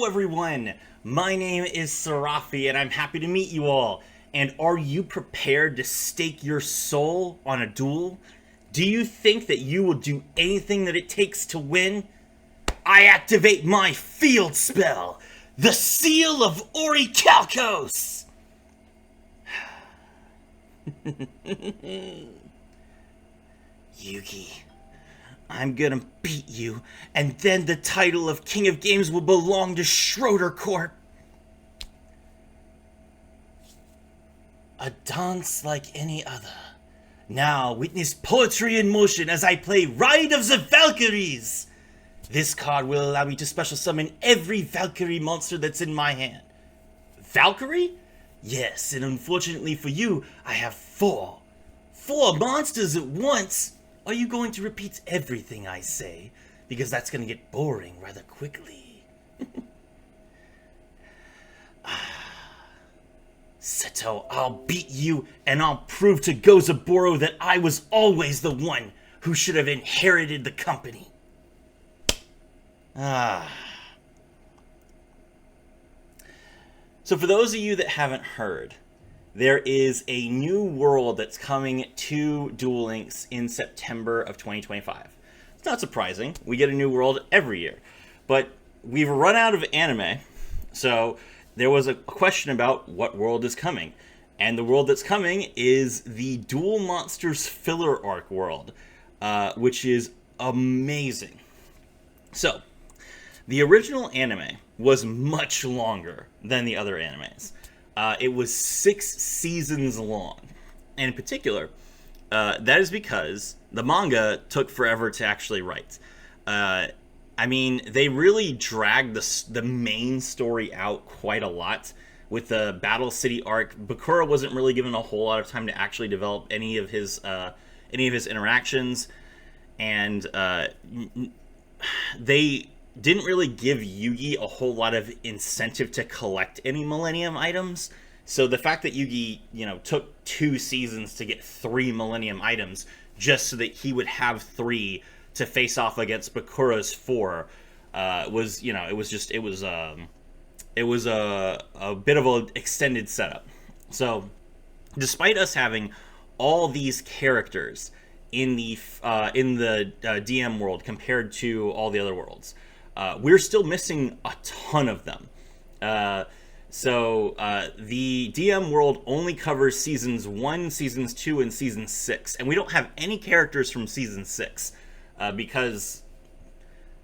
Hello everyone, my name is Serafi and I'm happy to meet you all. And are you prepared to stake your soul on a duel? Do you think that you will do anything that it takes to win? I activate my field spell, the Seal of Orichalcos! Yugi, I'm gonna beat you, and then the title of King of Games will belong to Schroeder Corp. A dance like any other. Now witness poetry in motion as I play Ride of the Valkyries. This card will allow me to special summon every Valkyrie monster that's in my hand. Valkyrie? Yes, and unfortunately for you, I have four. Four monsters at once? Are you going to repeat everything I say? Because that's going to get boring rather quickly. Seto, I'll beat you, and I'll prove to Gozaburo that I was always the one who should have inherited the company. So for those of you that haven't heard, there is a new world that's coming to Duel Links in September of 2025. It's not surprising. We get a new world every year. But we've run out of anime, so there was a question about what world is coming. And the world that's coming is the Duel Monsters filler arc world, which is amazing. So, the original anime was much longer than the other animes. It was 6 seasons long. And in particular, that is because the manga took forever to actually write. I mean, they really dragged the main story out quite a lot. With the Battle City arc, Bakura wasn't really given a whole lot of time to actually develop any of his interactions. And they didn't really give Yugi a whole lot of incentive to collect any Millennium items. So the fact that Yugi, took 2 seasons to get 3 Millennium items just so that he would have 3 to face off against Bakura's 4 was a bit of an extended setup. So despite us having all these characters in the DM world compared to all the other worlds, we're still missing a ton of them. So the DM world only covers seasons 1, seasons 2, and season 6. And we don't have any characters from season 6 because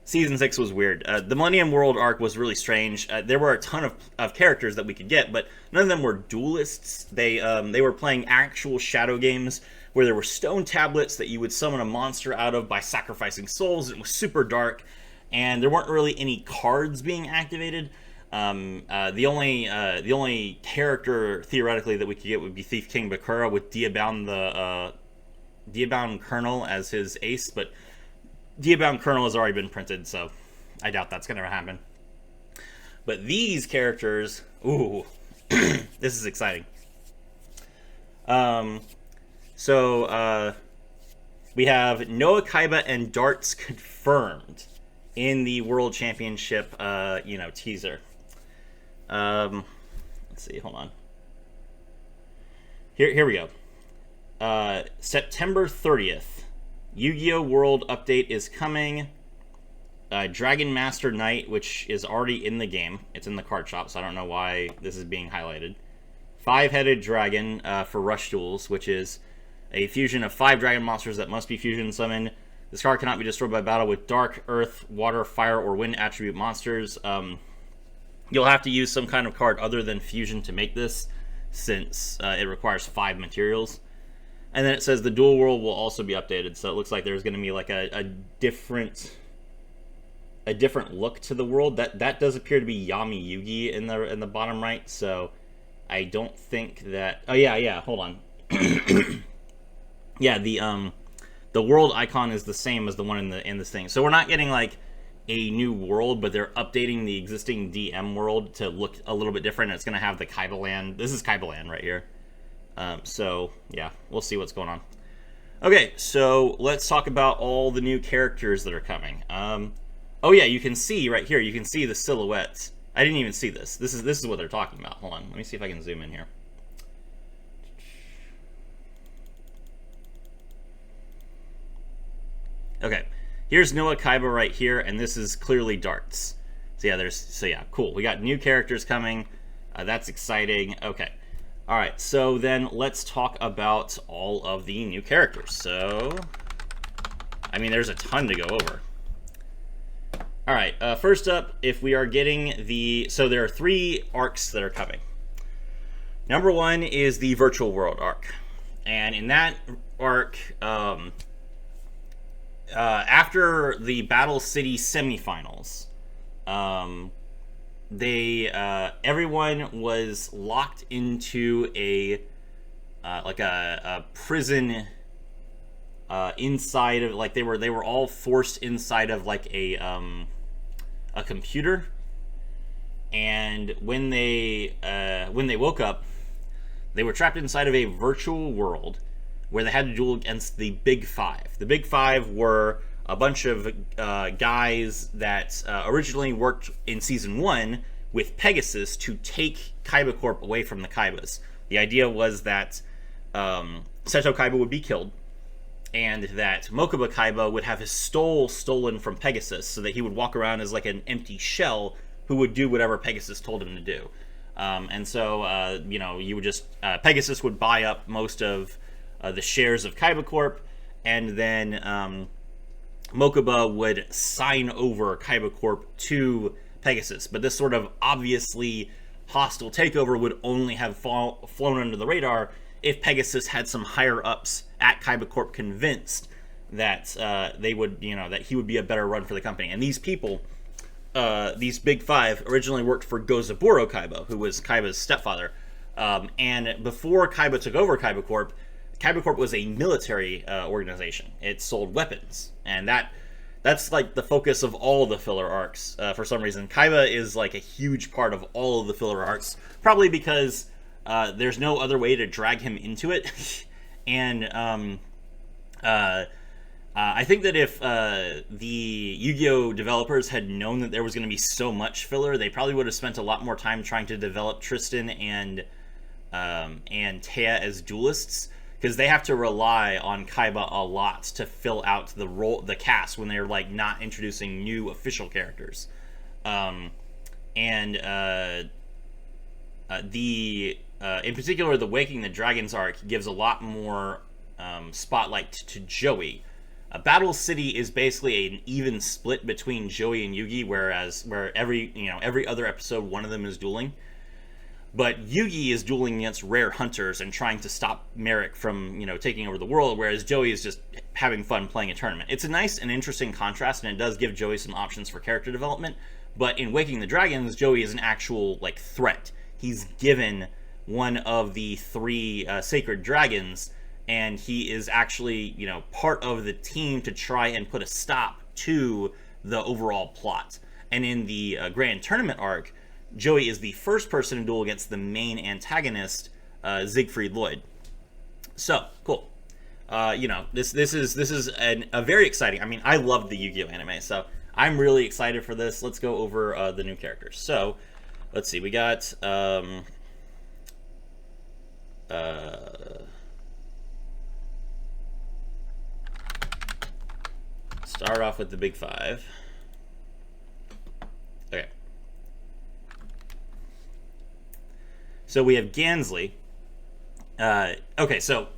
season 6 was weird. The Millennium World arc was really strange. There were a ton of characters that we could get, but none of them were duelists. They were playing actual shadow games where there were stone tablets that you would summon a monster out of by sacrificing souls. It was super dark. And there weren't really any cards being activated. The only character theoretically that we could get would be Thief King Bakura with Diabound Colonel as his ace, but Diabound Colonel has already been printed, so I doubt that's going to happen. But these characters, ooh, this is exciting. So we have Noah Kaiba and Darts confirmed in the World Championship, teaser. Let's see, hold on. Here we go. September 30th, Yu-Gi-Oh! World Update is coming. Dragon Master Knight, which is already in the game. It's in the card shop, so I don't know why this is being highlighted. 5-headed Dragon for Rush Duels, which is a fusion of 5 dragon monsters that must be fusion summoned. This card cannot be destroyed by battle with dark, earth, water, fire, or wind attribute monsters. You'll have to use some kind of card other than fusion to make this, since it requires 5 materials. And then it says the dual world will also be updated, so it looks like there's going to be like a different look to the world. That does appear to be Yami Yugi in the bottom right, so I don't think that. Oh yeah, hold on. Yeah, the world icon is the same as the one in this thing. So we're not getting like a new world, but they're updating the existing DM world to look a little bit different. It's going to have the Kaiba land. This is Kaiba land right here. So yeah, we'll see what's going on. Okay, so let's talk about all the new characters that are coming. Oh yeah, you can see right here, you can see the silhouettes I didn't even see this. This is what they're talking about. Hold on. Let me see if I can zoom in here. Okay. Here's Noah Kaiba right here, and this is clearly darts. So yeah, cool. We got new characters coming. That's exciting. Okay. All right. So then let's talk about all of the new characters. So, I mean, there's a ton to go over. All right. First up, if we are getting so there are 3 arcs that are coming. Number 1 is the Virtual World arc, and in that arc, after the Battle City semifinals, everyone was locked into a prison inside of, like, they were all forced inside of like a computer, and when they woke up, they were trapped inside of a virtual world where they had to duel against the Big Five. The Big Five were a bunch of guys that originally worked in Season 1 with Pegasus to take Kaiba Corp away from the Kaibas. The idea was that Seto Kaiba would be killed, and that Mokuba Kaiba would have his soul stolen from Pegasus, so that he would walk around as like an empty shell who would do whatever Pegasus told him to do. And so, you would just... Pegasus would buy up most of the shares of Kaiba Corp, and then Mokuba would sign over Kaiba Corp to Pegasus. But this sort of obviously hostile takeover would only have flown under the radar if Pegasus had some higher-ups at Kaiba Corp convinced that they would, that he would be a better run for the company. And these people, these Big Five, originally worked for Gozaburo Kaiba, who was Kaiba's stepfather. And before Kaiba took over Kaiba Corp was a military organization. It sold weapons, and that's like the focus of all the filler arcs. For some reason, Kaiba is like a huge part of all of the filler arcs, probably because there's no other way to drag him into it. And I think that if the Yu-Gi-Oh! Developers had known that there was going to be so much filler, they probably would have spent a lot more time trying to develop Tristan and Taya as duelists, because they have to rely on Kaiba a lot to fill out the cast when they're like not introducing new official characters. In particular, the Waking the Dragons arc gives a lot more spotlight to Joey. Battle City is basically an even split between Joey and Yugi, where every other episode one of them is dueling. But Yugi is dueling against rare hunters and trying to stop Merrick from, taking over the world, whereas Joey is just having fun playing a tournament. It's a nice and interesting contrast, and it does give Joey some options for character development. But in Waking the Dragons, Joey is an actual, threat. He's given one of the 3 sacred dragons, and he is actually, part of the team to try and put a stop to the overall plot. And in the Grand Tournament arc, Joey is the first person to duel against the main antagonist, Siegfried Lloyd. So, cool. This is a very exciting... I mean, I love the Yu-Gi-Oh! Anime, so I'm really excited for this. Let's go over the new characters. So, let's see. We got... start off with the Big Five. Okay. So we have Gansley. Okay, so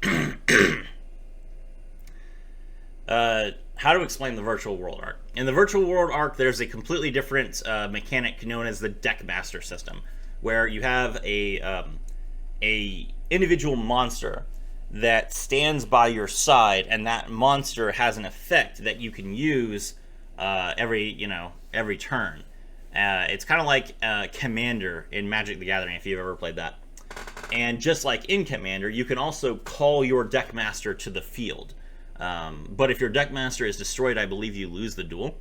how to explain the Virtual World arc? In the Virtual World arc, there's a completely different mechanic known as the Deck Master system, where you have a individual monster that stands by your side, and that monster has an effect that you can use every turn. It's kind of like Commander in Magic the Gathering, if you've ever played that. And just like in Commander, you can also call your Deckmaster to the field. But if your Deckmaster is destroyed, I believe you lose the duel.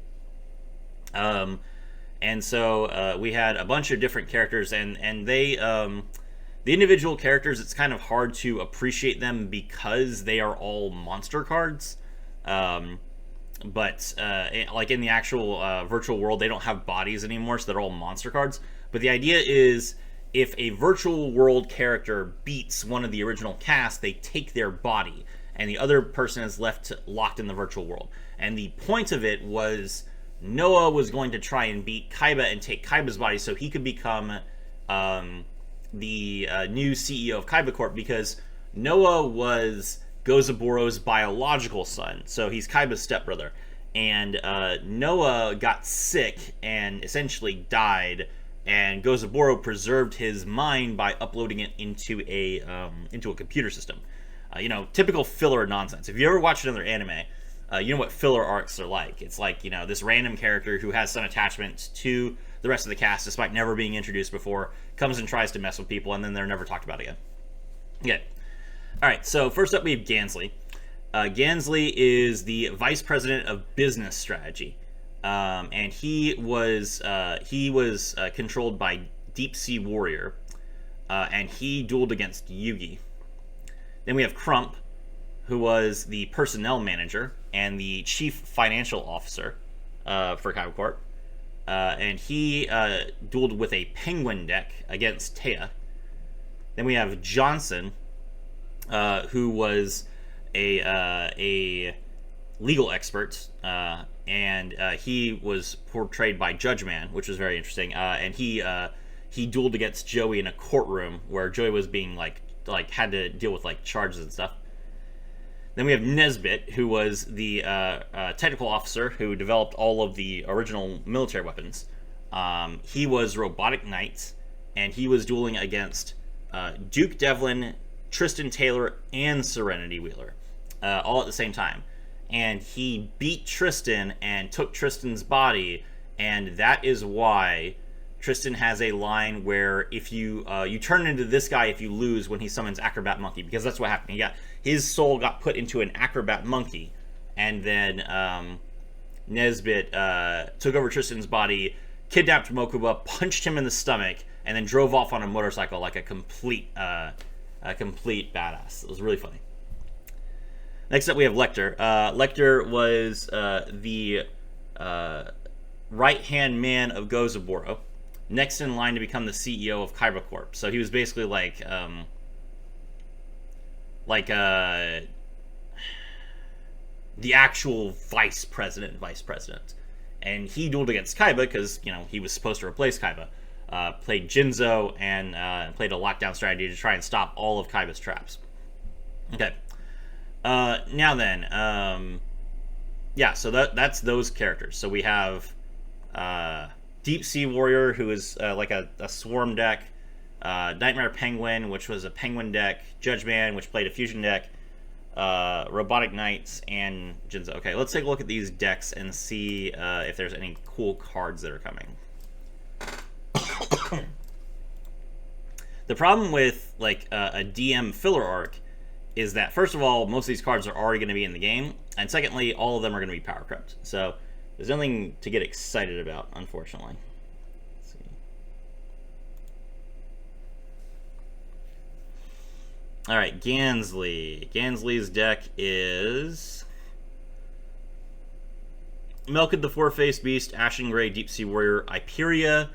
And so we had a bunch of different characters, and they... the individual characters, it's kind of hard to appreciate them because they are all monster cards. But like in the actual virtual world, they don't have bodies anymore, so they're all monster cards. But the idea is, if a virtual world character beats one of the original cast, they take their body, and the other person is left locked in the virtual world. And the point of it was Noah was going to try and beat Kaiba and take Kaiba's body so he could become the new CEO of Kaiba Corp, because Noah was Gozaboro's biological son, so he's Kaiba's stepbrother. And Noah got sick and essentially died, and Gozaboro preserved his mind by uploading it into a computer system. Typical filler nonsense. If you ever watched another anime, you know what filler arcs are like. It's like, this random character who has some attachment to the rest of the cast, despite never being introduced before, comes and tries to mess with people, and then they're never talked about again. Okay. All right, so first up we have Gansley. Gansley is the Vice President of Business Strategy. And he was controlled by Deep Sea Warrior, and he dueled against Yugi. Then we have Crump, who was the Personnel Manager and the Chief Financial Officer for Kaiba Corp. And he dueled with a Penguin deck against Taya. Then we have Johnson, who was a legal expert, and he was portrayed by Judgeman, which was very interesting. And he dueled against Joey in a courtroom where Joey was being like had to deal with charges and stuff. Then we have Nesbit, who was the technical officer who developed all of the original military weapons. He was Robotic Knight, and he was dueling against Duke Devlin, Tristan Taylor, and Serenity Wheeler, all at the same time. And he beat Tristan and took Tristan's body, and that is why Tristan has a line where if you turn into this guy if you lose when he summons Acrobat Monkey, because that's what happened. His soul got put into an Acrobat Monkey, and then Nesbit took over Tristan's body, kidnapped Mokuba, punched him in the stomach, and then drove off on a motorcycle like a complete badass. It was really funny. Next up, we have Lecter. Lecter was the right-hand man of Gozaboro, next in line to become the CEO of Kaiba Corp. So he was basically the actual vice president. And he dueled against Kaiba because, he was supposed to replace Kaiba. Played Jinzo and played a lockdown strategy to try and stop all of Kaiba's traps. Okay. Now then, so that's those characters. So we have Deep Sea Warrior, who is like a swarm deck, Nightmare Penguin, which was a penguin deck, Judgeman, which played a fusion deck, Robotic Knights, and Jinzo. Okay, let's take a look at these decks and see if there's any cool cards that are coming. The problem with a DM filler arc is that, first of all, most of these cards are already going to be in the game, and secondly, all of them are going to be power crept. So there's nothing to get excited about, unfortunately. Let's see. All right, Gansley. Gansley's deck is Melkid the Four-Faced Beast, Ashen Grey, Deep Sea Warrior, Iperia,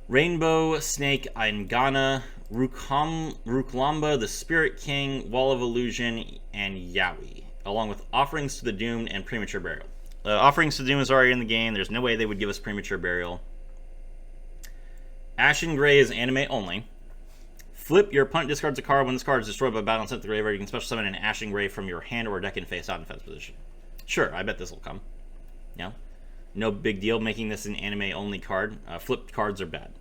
Rainbow, Snake, Aingana, Ruklamba, the Spirit King, Wall of Illusion, and Yaoi, along with Offerings to the Doomed and Premature Burial. Offerings to the Doomed is already in the game. There's no way they would give us Premature Burial. Ashen Grey is anime only. Flip, your opponent discards a card. When this card is destroyed by battle and sent to the graveyard, you can special summon an Ashen Grey from your hand or deck in face-out defense position. Sure, I bet this will come. No big deal making this an anime only card. Flipped cards are bad.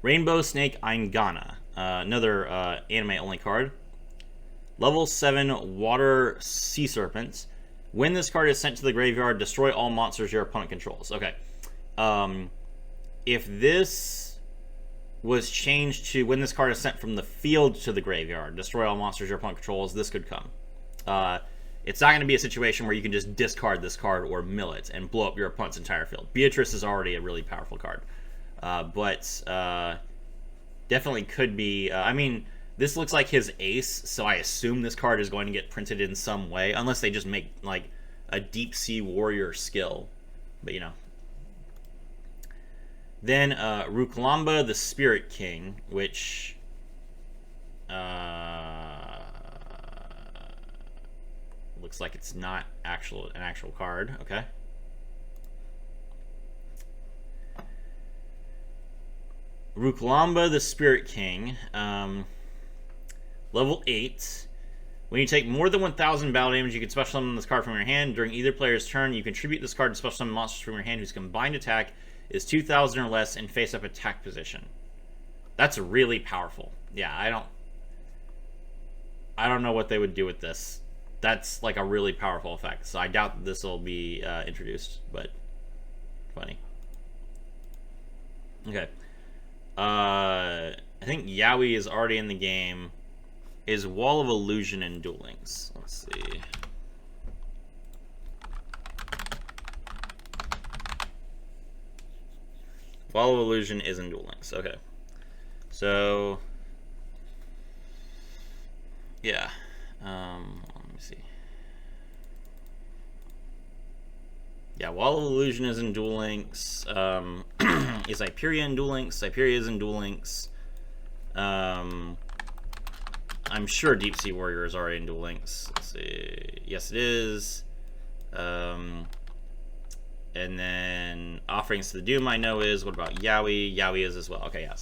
Rainbow Snake Aingana, another anime-only card. Level 7 Water Sea Serpents. When this card is sent to the graveyard, destroy all monsters your opponent controls. Okay. If this was changed to when this card is sent from the field to the graveyard, destroy all monsters your opponent controls, this could come. It's not going to be a situation where you can just discard this card or mill it and blow up your opponent's entire field. Beatrice is already a really powerful card. But definitely could be. This looks like his ace, so I assume this card is going to get printed in some way, unless they just make a Deep Sea Warrior skill. But Then Ruklamba, the Spirit King, which looks like it's not an actual card. Okay. Ruklamba, the Spirit King, level 8. When you take more than 1,000 battle damage, you can special summon this card from your hand. During either player's turn, you contribute this card to special summon monsters from your hand whose combined attack is 2,000 or less in face-up attack position. That's really powerful. Yeah, I don't know what they would do with this. That's like a really powerful effect. So I doubt that this will be introduced, but funny. Okay. I think Yaoi is already in the game. Is Wall of Illusion in Duel Links? Let's see. Wall of Illusion is in Duel Links. Okay. So, yeah. Let me see. Yeah, Wall of Illusion is in Duel Links. Is Hyperia in Duel Links? Hyperia is in Duel Links. I'm sure Deep Sea Warrior is already in Duel Links. Let's see. Yes, it is. And then Offerings to the Doom I know is. What about Yaoi? Yaoi is as well. Okay, yeah.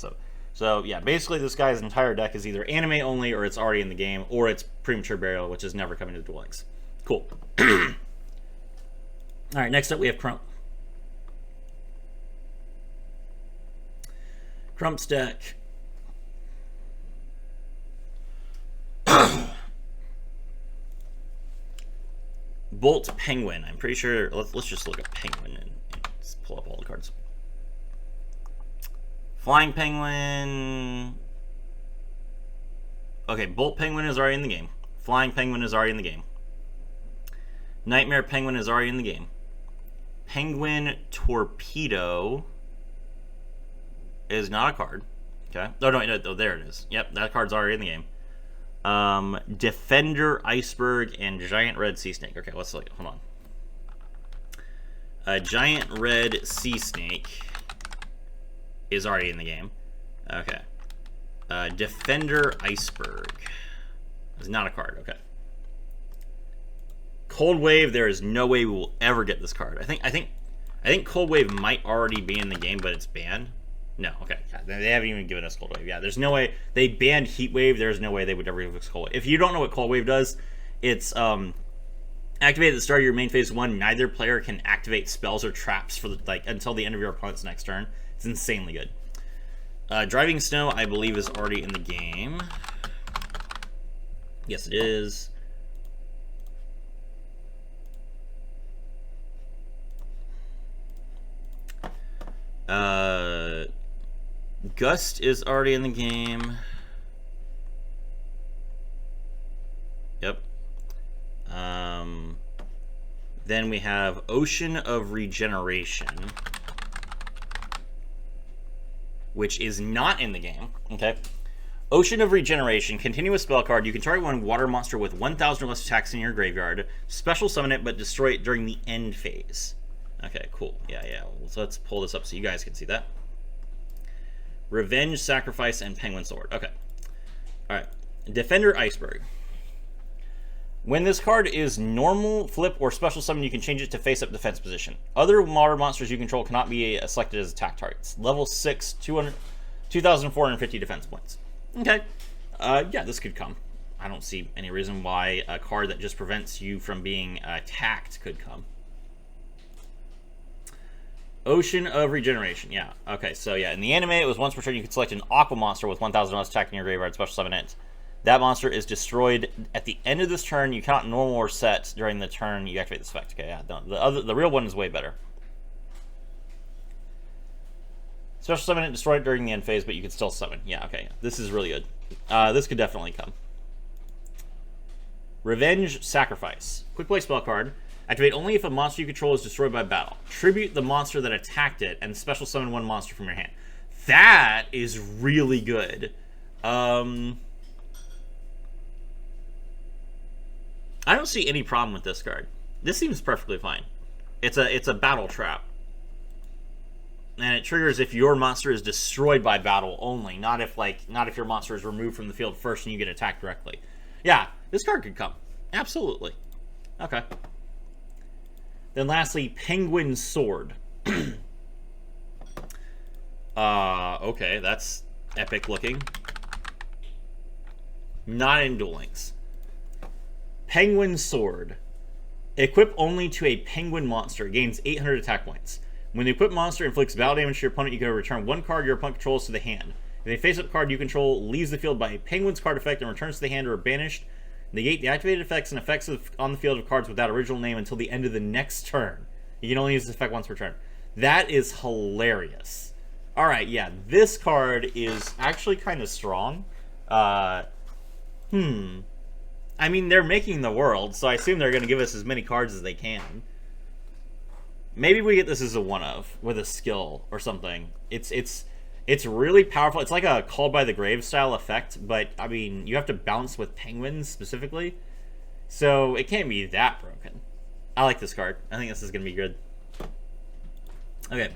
So yeah, basically this guy's entire deck is either anime only, or it's already in the game, or it's Premature Burial, which is never coming to Duel Links. Cool. All right, next up we have Crump. Crump's deck. Bolt Penguin. I'm pretty sure. Let's just look at Penguin and pull up all the cards. Flying Penguin. Okay, Bolt Penguin is already in the game. Flying Penguin is already in the game. Nightmare Penguin is already in the game. Penguin Torpedo is not a card. Okay. Oh, no, there it is. Yep, that card's already in the game. Defender Iceberg and Giant Red Sea Snake. Okay, let's look. Hold on. Giant Red Sea Snake is already in the game. Okay. Defender Iceberg is not a card. Okay. Cold Wave. There is no way we will ever get this card. I think Cold Wave might already be in the game, but it's banned. No, okay. Yeah, they haven't even given us Cold Wave. Yeah, there's no way. They banned Heat Wave. There's no way they would ever give us Cold Wave. If you don't know what Cold Wave does, it's activated at the start of your main phase 1. Neither player can activate spells or traps for until the end of your opponent's next turn. It's insanely good. Driving Snow, I believe, is already in the game. Yes, it is. Gust is already in the game. Yep. Then we have Ocean of Regeneration, which is not in the game. Okay. Ocean of Regeneration, continuous spell card. You can target one water monster with 1,000 or less attacks in your graveyard. Special summon it, but destroy it during the end phase. Okay, cool. Yeah. So let's pull this up so you guys can see that. Revenge, Sacrifice, and Penguin Sword. Okay. Alright. Defender Iceberg. When this card is normal, flip, or special summon, you can change it to face-up defense position. Other water monsters you control cannot be selected as attack targets. Level 6, 2,450 defense points. Okay. Yeah, this could come. I don't see any reason why a card that just prevents you from being attacked could come. Ocean of Regeneration, yeah. Okay, so yeah, in the anime, it was once per turn you could select an Aqua monster with 1,000 or less attack in your graveyard, special summon it. That monster is destroyed at the end of this turn. You cannot normal or set during the turn you activate this effect. Okay, yeah, the real one is way better. Special summon it, destroy it during the end phase, but you can still summon. Yeah, okay, this is really good. This could definitely come. Revenge, Sacrifice. Quick play spell card. Activate only if a monster you control is destroyed by battle. Tribute the monster that attacked it, and special summon one monster from your hand. That is really good. I don't see any problem with this card. This seems perfectly fine. It's a battle trap. And it triggers if your monster is destroyed by battle only, not if your monster is removed from the field first and you get attacked directly. Yeah, this card could come. Absolutely. Okay. Then lastly, Penguin Sword. Okay, that's epic looking. Not in Duel Links. Penguin Sword. Equip only to a penguin monster. Gains 800 attack points. When the equipped monster inflicts battle damage to your opponent, you can return one card your opponent controls to the hand. If a face-up card you control leaves the field by a penguin's card effect and returns to the hand or are banished, negate the activated effects and effects on the field of cards with that original name until the end of the next turn. You can only use this effect once per turn. That is hilarious. Alright, yeah, this card is actually kind of strong. I mean, they're making the world, so I assume they're going to give us as many cards as they can. Maybe we get this as a one-of, with a skill or something. It's really powerful. It's like a Called by the Grave style effect, but, I mean, you have to bounce with penguins, specifically. So, it can't be that broken. I like this card. I think this is going to be good. Okay.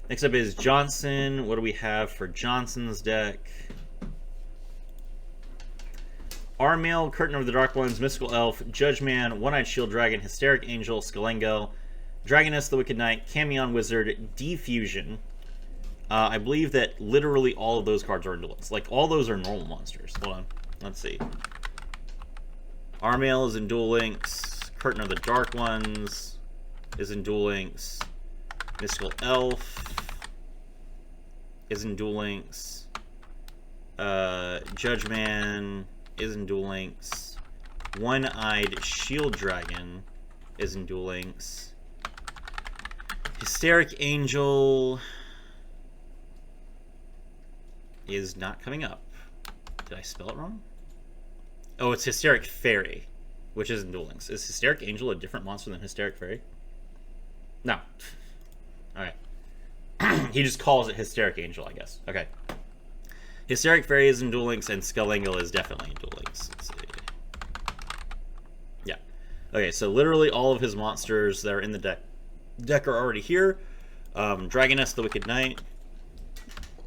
Next up is Johnson. What do we have for Johnson's deck? Armail, Curtain of the Dark Ones, Mystical Elf, Judgeman, One-Eyed Shield Dragon, Hysteric Angel, Skalengo, Dragoness, the Wicked Knight, Camion Wizard, Defusion. I believe that literally all of those cards are in Duel Links. Like, all those are normal monsters. Hold on. Let's see. Armail is in Duel Links. Curtain of the Dark Ones is in Duel Links. Mystical Elf is in Duel Links. Judgeman is in Duel Links. One-Eyed Shield Dragon is in Duel Links. Hysteric Angel is not coming up. Did I spell it wrong? Oh, it's Hysteric Fairy, which is in Duel Links. Is Hysteric Angel a different monster than Hysteric Fairy? No. Alright. He just calls it Hysteric Angel, I guess. Okay. Hysteric Fairy is in Duel Links, and Skalengo is definitely in Duel Links. Let's see. Yeah. Okay, so literally all of his monsters that are in the deck are already here. Dragoness, the Wicked Knight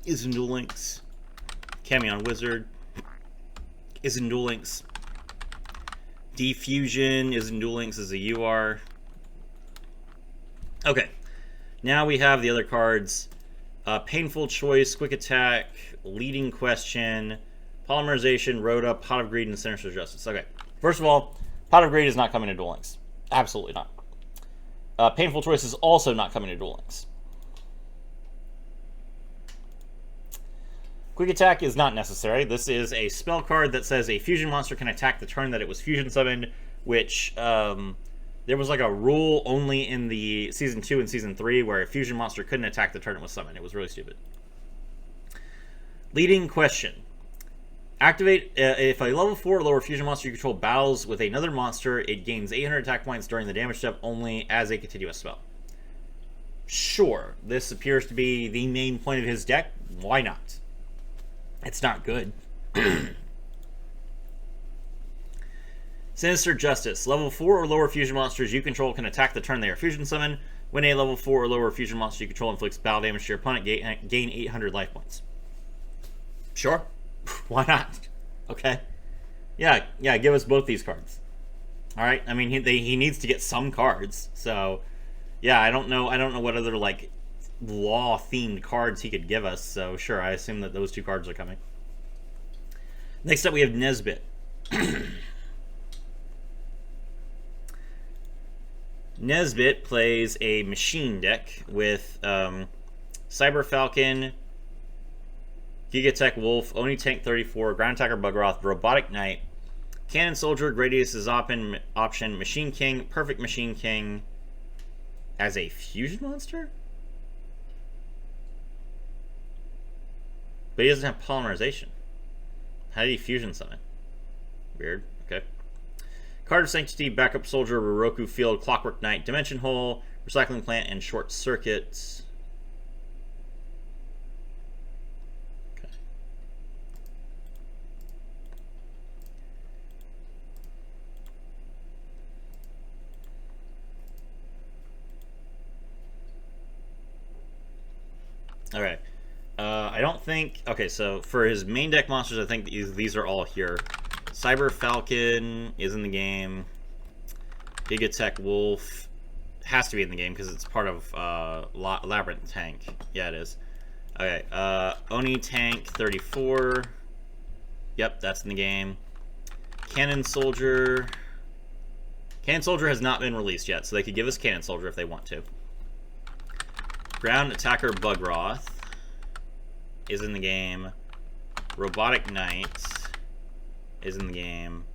is in Duel Links. Camion Wizard is in Duel Links. Defusion is in Duel Links as a UR. Okay. Now we have the other cards. Painful Choice, Quick Attack, Leading Question, Polymerization, Rhoda, Pot of Greed, and Sinister Justice. Okay. First of all, Pot of Greed is not coming to Duel Links. Absolutely not. Painful Choice is also not coming to Duel Links. Quick Attack is not necessary. This is a spell card that says a fusion monster can attack the turn that it was fusion summoned, which there was like a rule only in the Season 2 and Season 3 where a fusion monster couldn't attack the turn it was summoned. It was really stupid. Leading Question. Activate, if a level 4 or lower fusion monster you control battles with another monster, it gains 800 attack points during the damage step only as a continuous spell. Sure, this appears to be the main point of his deck. Why not? It's not good. Sinister Justice. Level 4 or lower fusion monsters you control can attack the turn they are fusion summoned. When a level 4 or lower fusion monster you control inflicts battle damage to your opponent, gain 800 life points. Sure. Why not? Okay. Yeah, give us both these cards. Alright, I mean, he needs to get some cards. So, yeah, I don't know what other, like, law-themed cards he could give us. So, sure, I assume that those two cards are coming. Next up, we have Nesbit. Nesbit plays a machine deck with Cyber Falcon, Gigatech Wolf, Oni Tank 34, Ground Attacker Bugroth, Robotic Knight, Cannon Soldier, Gradius is option, Machine King, Perfect Machine King as a fusion monster? But he doesn't have polymerization. How did he fusion summon? Weird. Okay. Card of Sanctity, Backup Soldier, Roroku Field, Clockwork Knight, Dimension Hole, Recycling Plant, and Short Circuit. Okay. Okay. I don't think... Okay, so for his main deck monsters, I think these are all here. Cyber Falcon is in the game. Gigatech Wolf has to be in the game because it's part of Labyrinth Tank. Yeah, it is. Okay, Oni Tank 34. Yep, that's in the game. Cannon Soldier. Cannon Soldier has not been released yet, so they could give us Cannon Soldier if they want to. Ground Attacker Bugroth is in the game. Robotic Knight is in the game.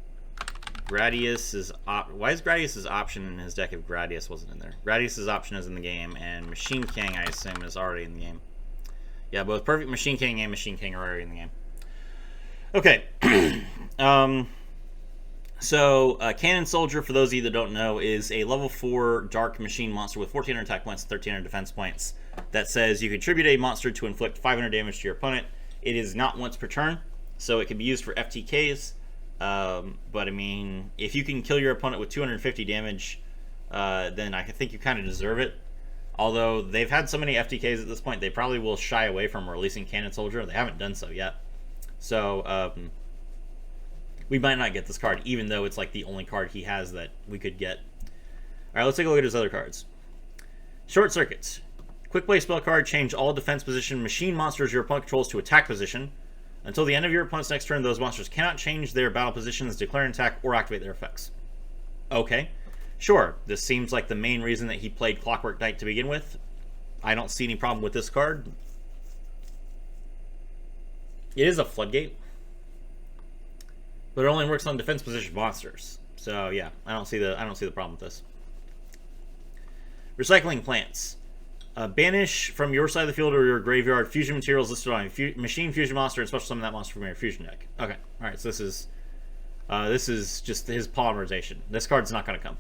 Gradius is why is Gradius's option in his deck if Gradius wasn't in there? Gradius's option is in the game, and Machine King, I assume, is already in the game. Yeah, both Perfect Machine King and Machine King are already in the game. Okay. So, Cannon Soldier, for those of you that don't know, is a level 4 Dark Machine monster with 1,400 attack points and 1,300 defense points that says you contribute a monster to inflict 500 damage to your opponent. It is not once per turn, so it can be used for FTKs. But, I mean, if you can kill your opponent with 250 damage, then I think you kind of deserve it. Although, they've had so many FTKs at this point, they probably will shy away from releasing Cannon Soldier. They haven't done so yet. So, we might not get this card, even though it's like the only card he has that we could get. Alright, let's take a look at his other cards. Short Circuits. Quick play spell card, change all defense position machine monsters your opponent controls to attack position. Until the end of your opponent's next turn, those monsters cannot change their battle positions, declare an attack, or activate their effects. Okay. Sure, this seems like the main reason that he played Clockwork Knight to begin with. I don't see any problem with this card. It is a Floodgate, but it only works on defense position monsters. So yeah, I don't see the problem with this. Recycling Plants. Banish from your side of the field or your graveyard fusion materials listed on a machine fusion monster and special summon that monster from your fusion deck. Okay, all right. So this is just his polymerization. This card's not going to come.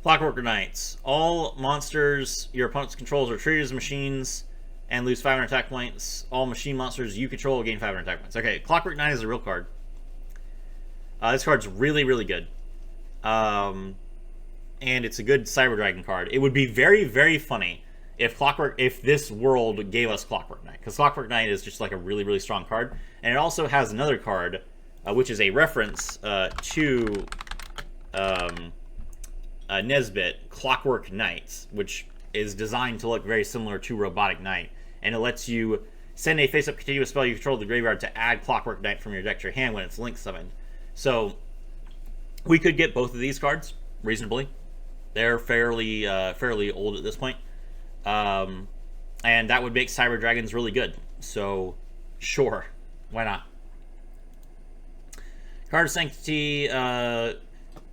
Clockwork Knights. All monsters your opponent's controls are treated as machines and lose 500 attack points. All machine monsters you control gain 500 attack points. Okay, Clockwork Knight is a real card. This card's really, really good. And it's a good Cyber Dragon card. It would be very, very funny if this world gave us Clockwork Knight, because Clockwork Knight is just like a really, really strong card. And it also has another card, which is a reference to Nesbit, Clockwork Knights, which is designed to look very similar to Robotic Knight. And it lets you send a face-up continuous spell you control to the graveyard to add Clockwork Knight from your deck to your hand when it's link summoned. So we could get both of these cards reasonably. They're fairly old at this point. And that would make Cyber Dragons really good. So sure, why not? Card Sanctity,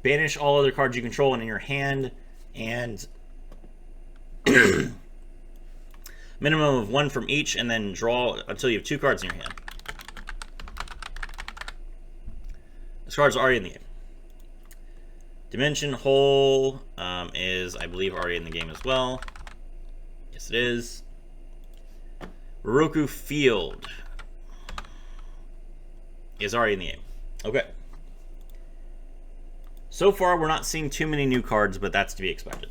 banish all other cards you control in your hand, and minimum of 1 from each, and then draw until you have 2 cards in your hand. This card's already in the game. Dimension Hole is, I believe, already in the game as well. Yes, it is. Roku Field is already in the game. Okay. So far, we're not seeing too many new cards, but that's to be expected.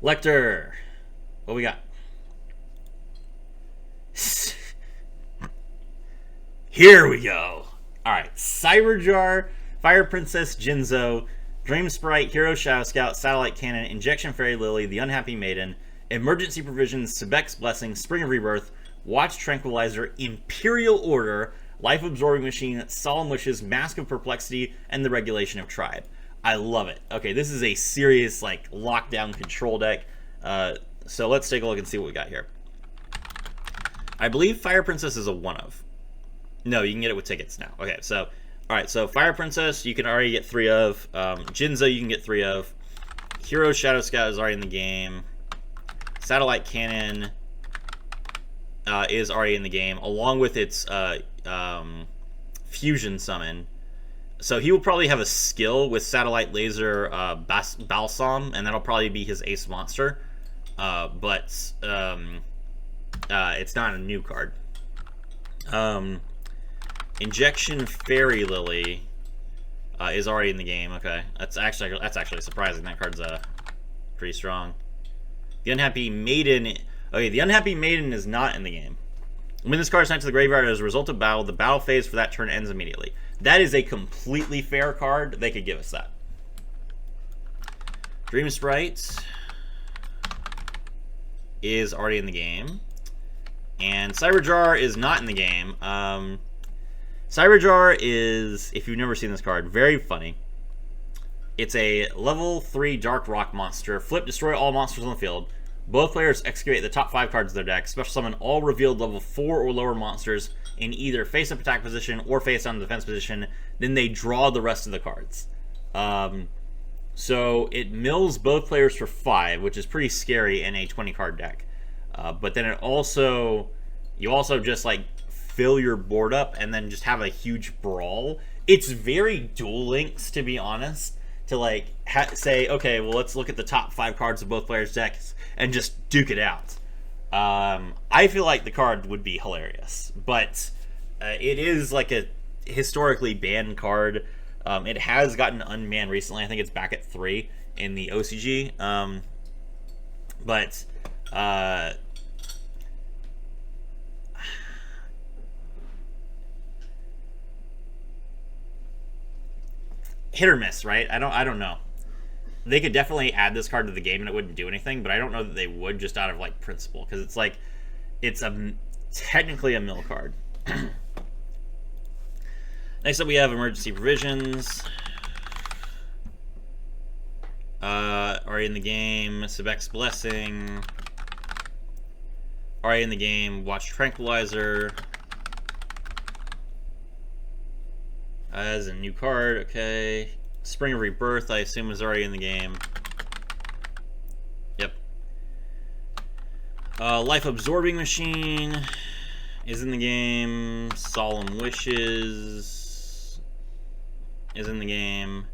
Lecter. What we got? Here we go. Alright. Cyberjar, Fire Princess Jinzo, Dream Sprite, Hero Shadow Scout, Satellite Cannon, Injection Fairy Lily, The Unhappy Maiden, Emergency Provisions, Sebek's Blessing, Spring of Rebirth, Watch Tranquilizer, Imperial Order, Life Absorbing Machine, Solemn Wishes, Mask of Perplexity, and the Regulation of Tribe. I love it. Okay, this is a serious, like, lockdown control deck. So let's take a look and see what we got here. I believe Fire Princess is a one-of. No, you can get it with tickets now. Okay, so, alright, so Fire Princess, you can already get 3 of. Jinzo, you can get 3 of. Hero Shadow Scout is already in the game. Satellite Cannon is already in the game, along with its fusion summon. So he will probably have a skill with Satellite Laser Balsam, and that'll probably be his ace monster. But it's not a new card. Injection Fairy Lily is already in the game. Okay, that's actually surprising. That card's pretty strong. The Unhappy Maiden... Okay, the Unhappy Maiden is not in the game. When this card is sent to the graveyard as a result of battle, the battle phase for that turn ends immediately. That is a completely fair card. They could give us that. Dream Sprite is already in the game. And Cyberjar is not in the game. Cyberjar is, if you've never seen this card, very funny. It's a level 3 Dark Rock monster. Flip, destroy all monsters on the field. Both players excavate the top 5 cards of their deck. Special summon all revealed level 4 or lower monsters in either face-up attack position or face-down defense position. Then they draw the rest of the cards. So it mills both players for 5, which is pretty scary in a 20-card deck. But then it also... You also just, like, fill your board up and then just have a huge brawl. It's very Duel Links, to be honest. To, like, say, okay, well, let's look at the top 5 cards of both players' decks and just duke it out. I feel like the card would be hilarious, but it is like a historically banned card. It has gotten unbanned recently. I think it's back at 3 in the OCG. Hit or miss, right? I don't know. They could definitely add this card to the game and it wouldn't do anything, but I don't know that they would just out of like principle, because it's like it's technically a mill card. Next up we have Emergency Provisions. Already in the game, Sebek's Blessing. Already in the game, Watch Tranquilizer. As a new card, okay. Spring of Rebirth, I assume, is already in the game. Yep. Life Absorbing Machine is in the game. Solemn Wishes is in the game.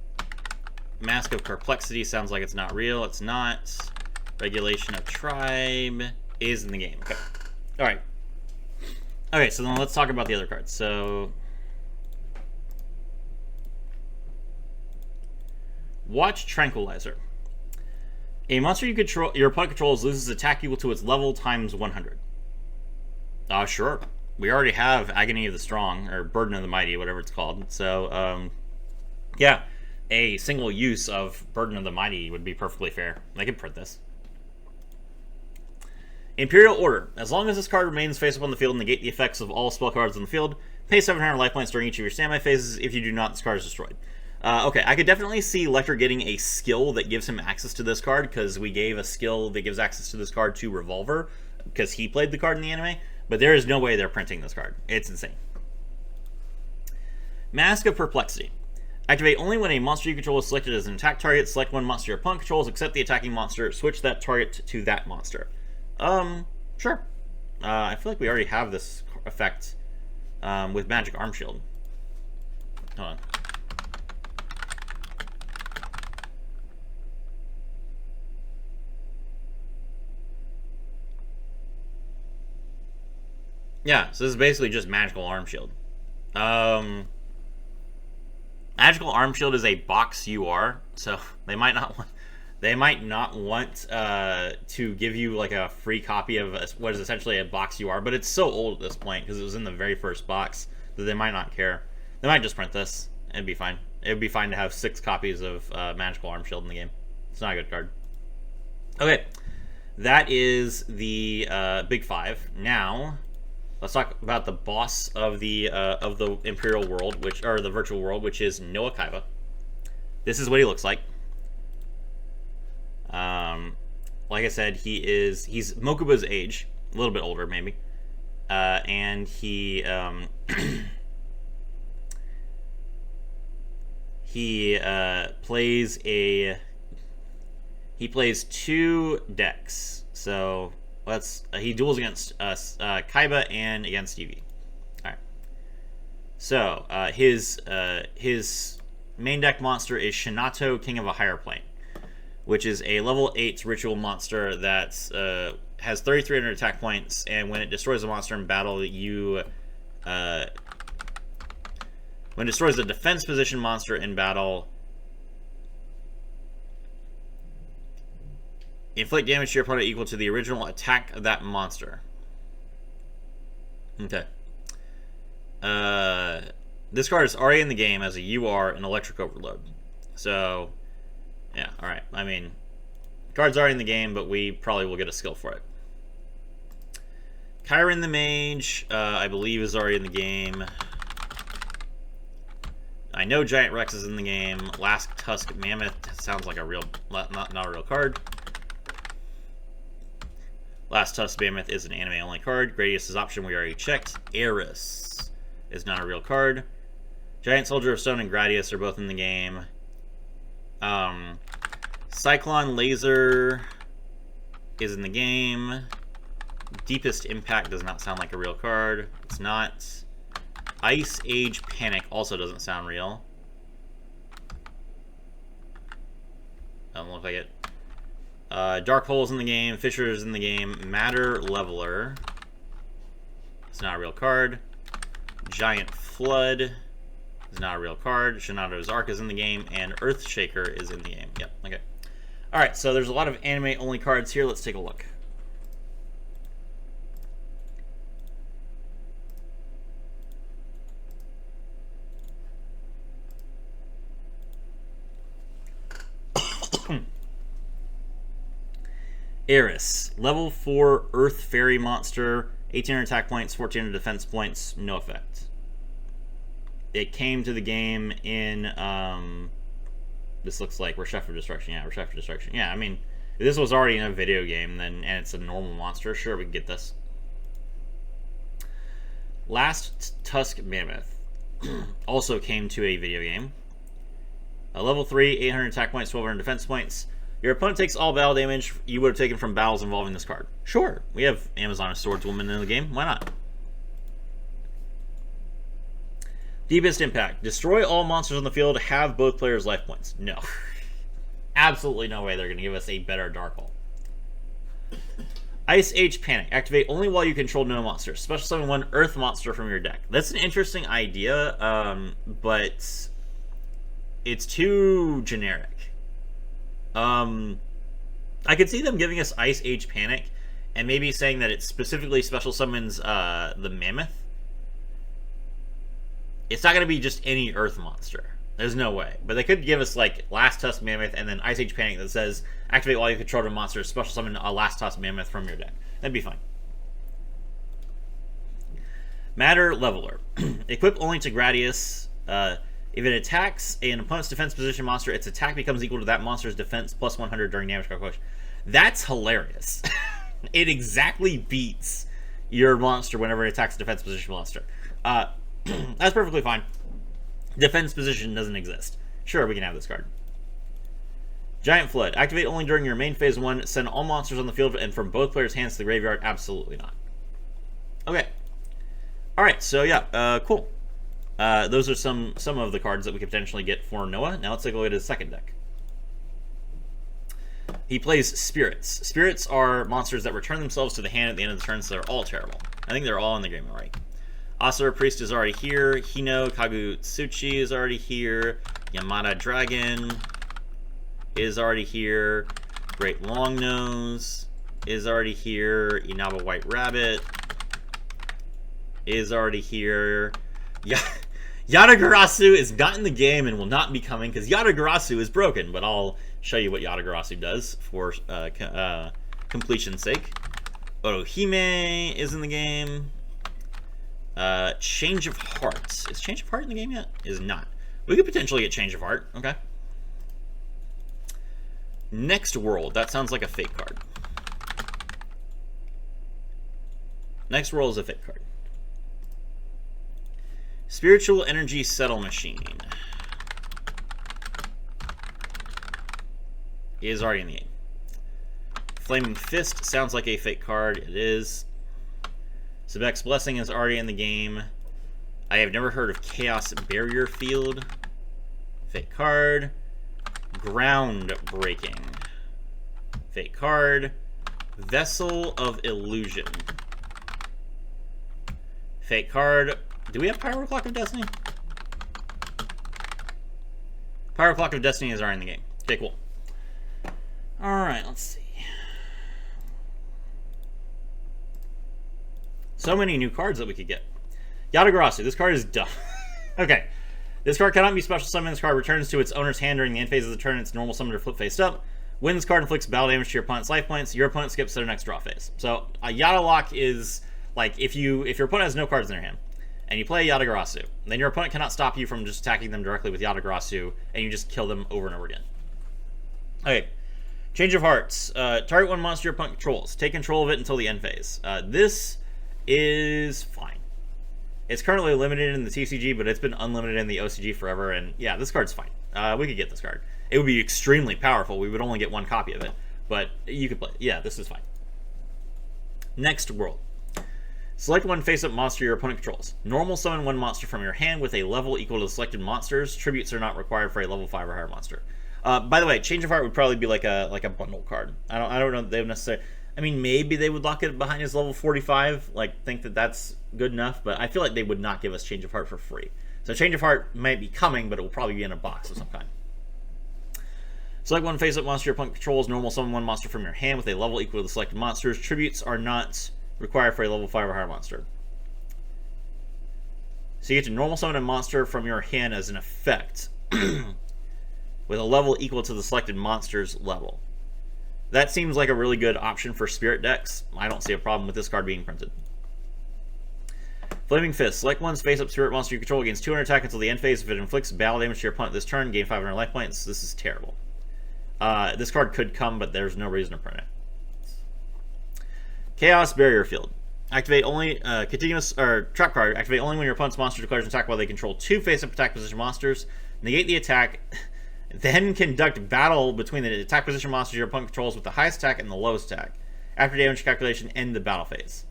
Mask of Perplexity sounds like it's not real. It's not. Regulation of Tribe is in the game. Okay. Alright. Okay, so then let's talk about the other cards. So... Watch Tranquilizer. A monster you control, your opponent controls loses attack equal to its level times 100. Sure. We already have Agony of the Strong, or Burden of the Mighty, whatever it's called. So, yeah, a single use of Burden of the Mighty would be perfectly fair. I could print this. Imperial Order. As long as this card remains face up on the field, negate the effects of all spell cards on the field. Pay 700 life points during each of your standby phases. If you do not, this card is destroyed. Okay, I could definitely see Lecter getting a skill that gives him access to this card, because we gave a skill that gives access to this card to Revolver, because he played the card in the anime, but there is no way they're printing this card. It's insane. Mask of Perplexity. Activate only when a monster you control is selected as an attack target. Select one monster your opponent controls, except the attacking monster. Switch that target to that monster. Sure. I feel like we already have this effect with Magic Arm Shield. Hold on. Yeah, so this is basically just Magical Arm Shield. Magical Arm Shield is a box UR, so they might not want to give you like a free copy of what is essentially a box UR, but it's so old at this point because it was in the very first box that they might not care. They might just print this. It'd be fine. It would be fine to have 6 copies of Magical Arm Shield in the game. It's not a good card. Okay, that is the Big 5. Now let's talk about the boss of the Imperial world, or the virtual world, which is Noah Kaiba. This is what he looks like. Like I said, he's Mokuba's age, a little bit older maybe, and he plays 2 decks. So he duels against Kaiba and against Eevee. Alright. So, his main deck monster is Shinato, King of a Higher Plane, which is a level 8 ritual monster that has 3,300 attack points, and when it destroys a monster in battle, when it destroys a defense position monster in battle, Inflict damage to your opponent equal to the original attack of that monster. Okay. This card is already in the game as a UR and Electric Overload. So, yeah, alright. I mean, card's already in the game, but we probably will get a skill for it. Chiron the Mage, I believe, is already in the game. I know Giant Rex is in the game. Last Tusk Mammoth sounds like a real, not a real card. Last Tusk Mammoth is an anime-only card. Gradius is option we already checked. Eris is not a real card. Giant Soldier of Stone and Gradius are both in the game. Cyclone Laser is in the game. Deepest Impact does not sound like a real card. It's not. Ice Age Panic also doesn't sound real. Doesn't look like it. Dark Hole's in the game. Fisher's in the game. Matter Leveler. It's not a real card. Giant Flood is not a real card. Shinobird Arc is in the game. And Earthshaker is in the game. Yep, okay. Alright, so there's a lot of anime-only cards here. Let's take a look. Eris, level 4 Earth Fairy monster, 1800 attack points, 1400 defense points, no effect. It came to the game in, this looks like Reshef for Destruction. Yeah, Reshef for Destruction. Yeah, I mean, if this was already in a video game, then and it's a normal monster, sure, we can get this. Last Tusk Mammoth also came to a video game. Level 3, 800 attack points, 1200 defense points. Your opponent takes all battle damage you would have taken from battles involving this card. Sure, we have Amazon Swordswoman in the game. Why not? Deepest Impact. Destroy all monsters on the field. Have both players' life points. No. Absolutely no way they're going to give us a better Dark Hole. Ice Age Panic. Activate only while you control no monsters. Special summon one Earth monster from your deck. That's an interesting idea, but it's too generic. I could see them giving us Ice Age Panic and maybe saying that it specifically special summons the Mammoth. It's not going to be just any Earth monster. There's no way. But they could give us like Last Tusk Mammoth and then Ice Age Panic that says activate while you control a monster, special summon a Last Tusk Mammoth from your deck. That'd be fine. Matter Leveler. Equip only to Gradius. If it attacks an opponent's defense position monster, its attack becomes equal to that monster's defense plus 100 during damage calculation. That's hilarious. It exactly beats your monster whenever it attacks a defense position monster. That's perfectly fine. Defense position doesn't exist. Sure, we can have this card. Giant Flood. Activate only during your main phase 1. Send all monsters on the field and from both players' hands to the graveyard. Absolutely not. Okay. Alright, so yeah, cool. Those are some of the cards that we could potentially get for Noah. Now let's take a look at his second deck. He plays Spirits. Spirits are monsters that return themselves to the hand at the end of the turn, so they're all terrible. I think they're all in the game already. Asura Priest is already here. Hino Kagutsuchi is already here. Yamada Dragon is already here. Great Longnose is already here. Inaba White Rabbit is already here. Yatagarasu is not in the game and will not be coming because Yatagarasu is broken, but I'll show you what Yatagarasu does for completion's sake. Otohime is in the game. Change of Heart. Is Change of Heart in the game yet? Is not. We could potentially get Change of Heart. Okay. Next World. That sounds like a fake card. Next World is a fake card. Spiritual Energy Settle Machine is already in the game. Flaming Fist sounds like a fake card. It is. Sebek's Blessing is already in the game. I have never heard of Chaos Barrier Field. Fake card. Groundbreaking. Fake card. Vessel of Illusion. Fake card. Do we have Pyroclock of Destiny? Pyroclock of Destiny is already in the game. Okay, cool. Alright, let's see. So many new cards that we could get. Yatagarasu. This card is dumb. Okay. This card cannot be special summoned. This card returns to its owner's hand during the end phase of the turn. It's normal summon or flip face up. When this card inflicts battle damage to your opponent's life points, your opponent skips to their next draw phase. So a Yata lock is like if your opponent has no cards in their hand and you play Yatagarasu, then your opponent cannot stop you from just attacking them directly with Yatagarasu and you just kill them over and over again. Okay. Change of Hearts. Target one monster your opponent controls. Take control of it until the end phase. This is fine. It's currently limited in the TCG, but it's been unlimited in the OCG forever, and yeah, this card's fine. We could get this card. It would be extremely powerful. We would only get one copy of it, but you could play it. Yeah, this is fine. Next world. Select one face-up monster your opponent controls. Normal summon one monster from your hand with a level equal to the selected monsters. Tributes are not required for a level 5 or higher monster. By the way, Change of Heart would probably be like a bundle card. I don't know if they would necessarily... I mean, maybe they would lock it behind his level 45, like think that that's good enough, but I feel like they would not give us Change of Heart for free. So Change of Heart might be coming, but it will probably be in a box of some kind. Select one face-up monster your opponent controls. Normal summon one monster from your hand with a level equal to the selected monsters. Tributes are not required for a level 5 or higher monster. So you get to normal summon a monster from your hand as an effect with a level equal to the selected monster's level. That seems like a really good option for Spirit decks. I don't see a problem with this card being printed. Flaming Fist. Select one's face-up Spirit monster you control against 200 attack until the end phase. If it inflicts battle damage to your opponent this turn, gain 500 life points. This is terrible. This card could come, but there's no reason to print it. Chaos Barrier Field. Activate only continuous or trap card. Activate only when your opponent's monster declares an attack while they control 2 face-up attack position monsters. Negate the attack. Then conduct battle between the attack position monsters your opponent controls with the highest attack and the lowest attack. After damage calculation, end the battle phase.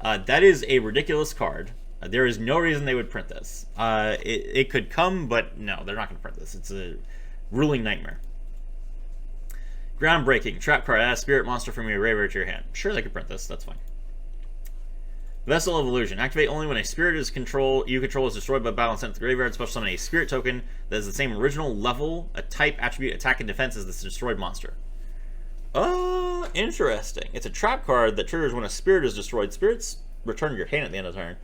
That is a ridiculous card. There is no reason they would print this. It could come, but no, they're not going to print this. It's a ruling nightmare. Groundbreaking. Trap card. Add a spirit monster from your graveyard to your hand. Sure, they could print this. That's fine. Vessel of Illusion. Activate only when a spirit you control is destroyed by battle and sent to the graveyard. Special summon a spirit token that is the same original level, a type, attribute, attack, and defense as this destroyed monster. Interesting. It's a trap card that triggers when a spirit is destroyed. Spirits return to your hand at the end of the turn.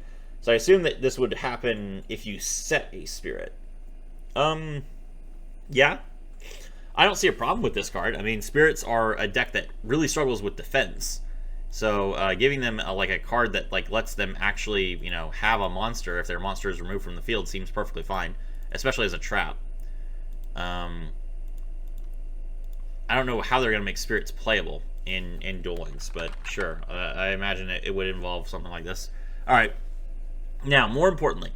So I assume that this would happen if you set a spirit. Yeah. I don't see a problem with this card. I mean, spirits are a deck that really struggles with defense. So giving them like a card that like lets them actually, you know, have a monster if their monster is removed from the field seems perfectly fine, especially as a trap. I don't know how they're going to make spirits playable in Duelings, but sure. I imagine it would involve something like this. All right. Now, more importantly,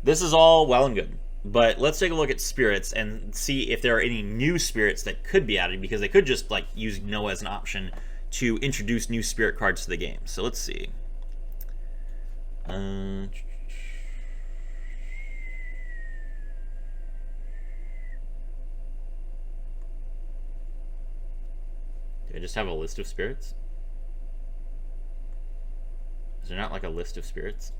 this is all well and good, but let's take a look at spirits and see if there are any new spirits that could be added, because they could just like use no as an option to introduce new spirit cards to the game. So let's see. Do I just have a list of spirits? Is there not like a list of spirits?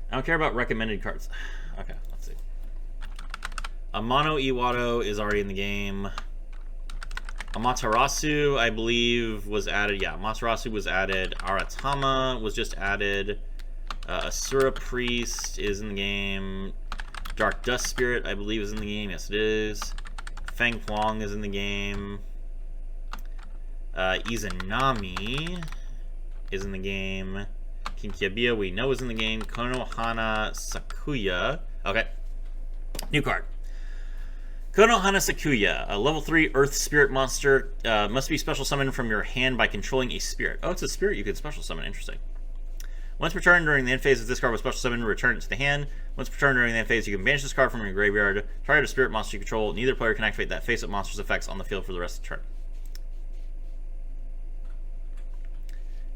I don't care about recommended cards. Okay, let's see. Amano Iwado is already in the game. Amaterasu, I believe, was added. Yeah, Amaterasu was added. Aratama was just added. Asura Priest is in the game. Dark Dust Spirit, I believe, is in the game. Yes, it is. Feng Huang is in the game. Izanami is in the game. Kinkiabiya, we know, is in the game. Konohana Sakuya. Okay. New card. Konohana Sakuya, a level 3 Earth Spirit monster. Must be special summoned from your hand by controlling a spirit. Oh, it's a spirit you could special summon. Interesting. Once per turn during the end phase, if this card was special summoned, return it to the hand. Once per turn during the end phase, you can banish this card from your graveyard. Target a spirit monster you control. Neither player can activate that face-up monster's effects on the field for the rest of the turn.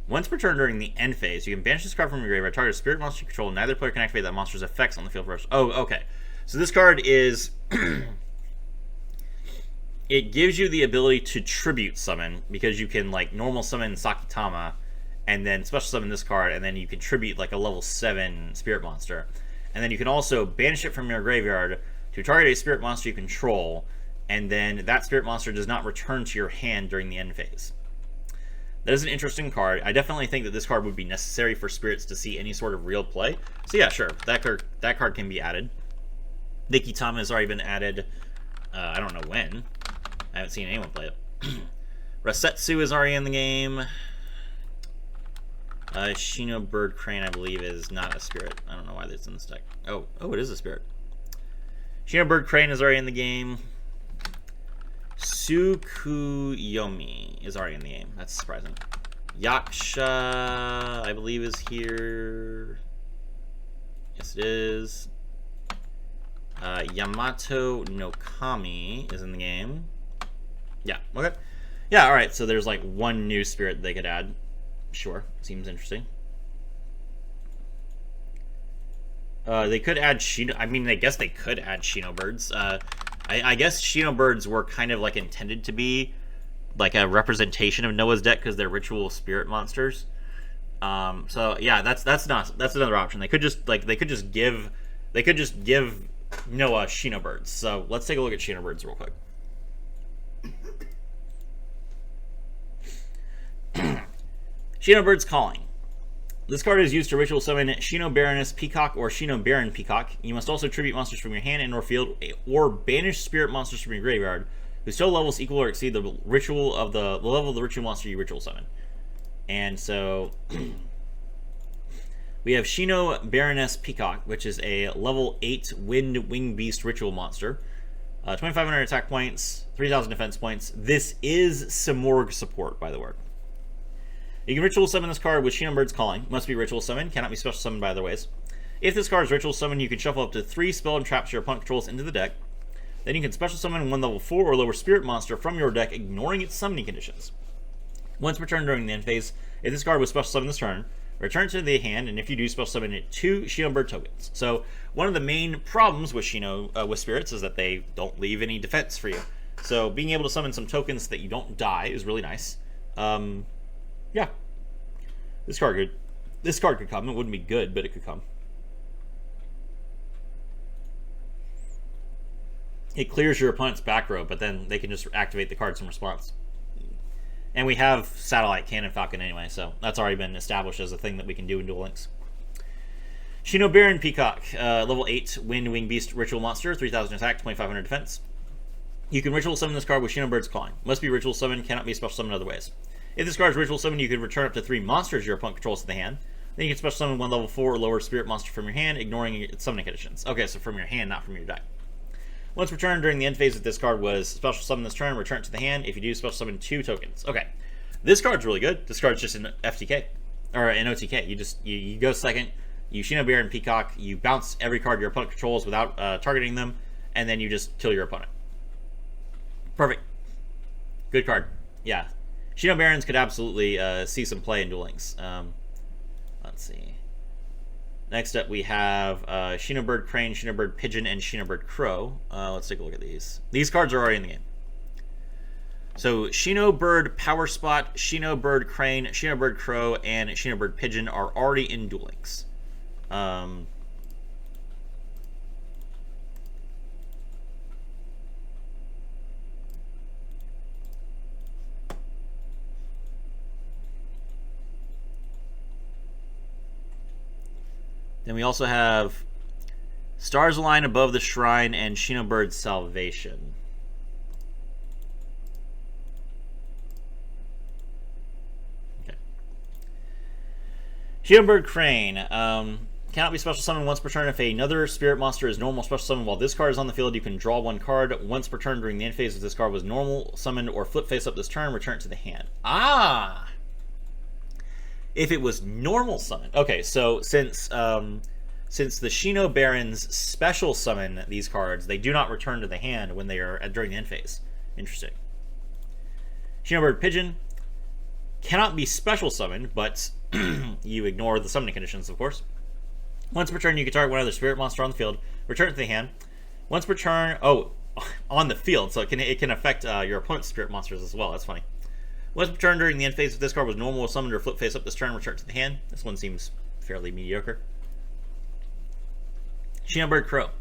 Once per turn during the end phase, you can banish this card from your graveyard, target a spirit monster you control, neither player can activate that monster's effects on the field for us. Oh, okay. So this card is... it gives you the ability to tribute summon, because you can, like, normal summon Sakitama, and then special summon this card, and then you can tribute, like, a level 7 spirit monster. And then you can also banish it from your graveyard to target a spirit monster you control, and then that spirit monster does not return to your hand during the end phase. That is an interesting card. I definitely think that this card would be necessary for spirits to see any sort of real play. So yeah, sure, that card can be added. Nikitama has already been added. I don't know when. I haven't seen anyone play it. Rasetsu is already in the game. Shinobird Crane, I believe, is not a spirit. I don't know why that's in this deck. Oh, it is a spirit. Shinobird Crane is already in the game. Tsukuyomi is already in the game. That's surprising. Yaksha, I believe, is here. Yes, it is. Yamato no Kami is in the game. Yeah, okay. Yeah, alright, so there's like one new spirit they could add. Sure, seems interesting. They could add I mean, I guess they could add Shinobirds. I guess Shinobirds were kind of like intended to be like a representation of Noah's deck because they're ritual spirit monsters. So yeah, that's another option. They could just give Noah Shinobirds. So let's take a look at Shinobirds real quick. Shinobird's Calling. This card is used to ritual summon Shinobaroness Peacock or Shinobaron Peacock. You must also tribute monsters from your hand and or field, or banish spirit monsters from your graveyard whose total levels equal or exceed the level of the ritual monster you ritual summon. And so we have Shinobaroness Peacock, which is a level 8 Wind Wing Beast ritual monster. 2,500 attack points, 3,000 defense points. This is Simorg support, by the way. You can ritual summon this card with Shinobird's Calling. Must be ritual summon, cannot be special summoned by other ways. If this card is ritual summon, you can shuffle up to 3 spell and traps your opponent controls into the deck. Then you can special summon one level 4 or lower spirit monster from your deck, ignoring its summoning conditions. Once per turn during the end phase, if this card was special summoned this turn, return to the hand, and if you do, special summon it 2 Shinobird tokens. So one of the main problems with with spirits is that they don't leave any defense for you. So being able to summon some tokens so that you don't die is really nice. Yeah. This card could come. It wouldn't be good, but it could come. It clears your opponent's back row, but then they can just activate the cards in response. And we have Satellite Cannon Falcon anyway, so that's already been established as a thing that we can do in Duel Links. Shinobaron Peacock, level 8 Wind Wing Beast ritual monster, 3,000 attack, 2,500 defense. You can ritual summon this card with Shinobird's Calling. Must be ritual summon, cannot be special summoned other ways. If this card is ritual summon, you can return up to 3 monsters your opponent controls to the hand. Then you can special summon one level 4 or lower spirit monster from your hand, ignoring its summoning conditions. Okay, so from your hand, not from your deck. Once per turn during the end phase, if this card was special summon this turn, return it to the hand. If you do, special summon 2 tokens. Okay, this card's really good. This card's just an FTK or an OTK. You go second, you Shinobaron Peacock, you bounce every card your opponent controls without targeting them, and then you just kill your opponent. Perfect. Good card. Yeah. Shinobarons could absolutely see some play in Duel Links. Let's see. Next up, we have Shinobird Crane, Shinobird Pigeon, and Shinobird Crow. Let's take a look at these. These cards are already in the game. So Shinobird Power Spot, Shinobird Crane, Shinobird Crow, and Shinobird Pigeon are already in Duel Links. Then we also have Stars Align Above the Shrine and Shinobird's Salvation. Okay. Shinobird Crane. Cannot be special summoned once per turn. If another spirit monster is normal special summoned while this card is on the field, you can draw 1 card once per turn during the end phase. If this card was normal summoned or flip face up this turn, return it to the hand. Ah! If it was normal summon. Okay, so since the Shinobarons special summon these cards, they do not return to the hand when they are during the end phase. Interesting. Shinobird Pigeon cannot be special summoned, but you ignore the summoning conditions, of course. Once per turn, you can target one other spirit monster on the field, return it to the hand. Once per turn, on the field, so it can affect your opponent's spirit monsters as well. That's funny. Once per turn during the end phase, if this card was normal summoned or flip face up this turn, return it to the hand. This one seems fairly mediocre. Shinobird Crow.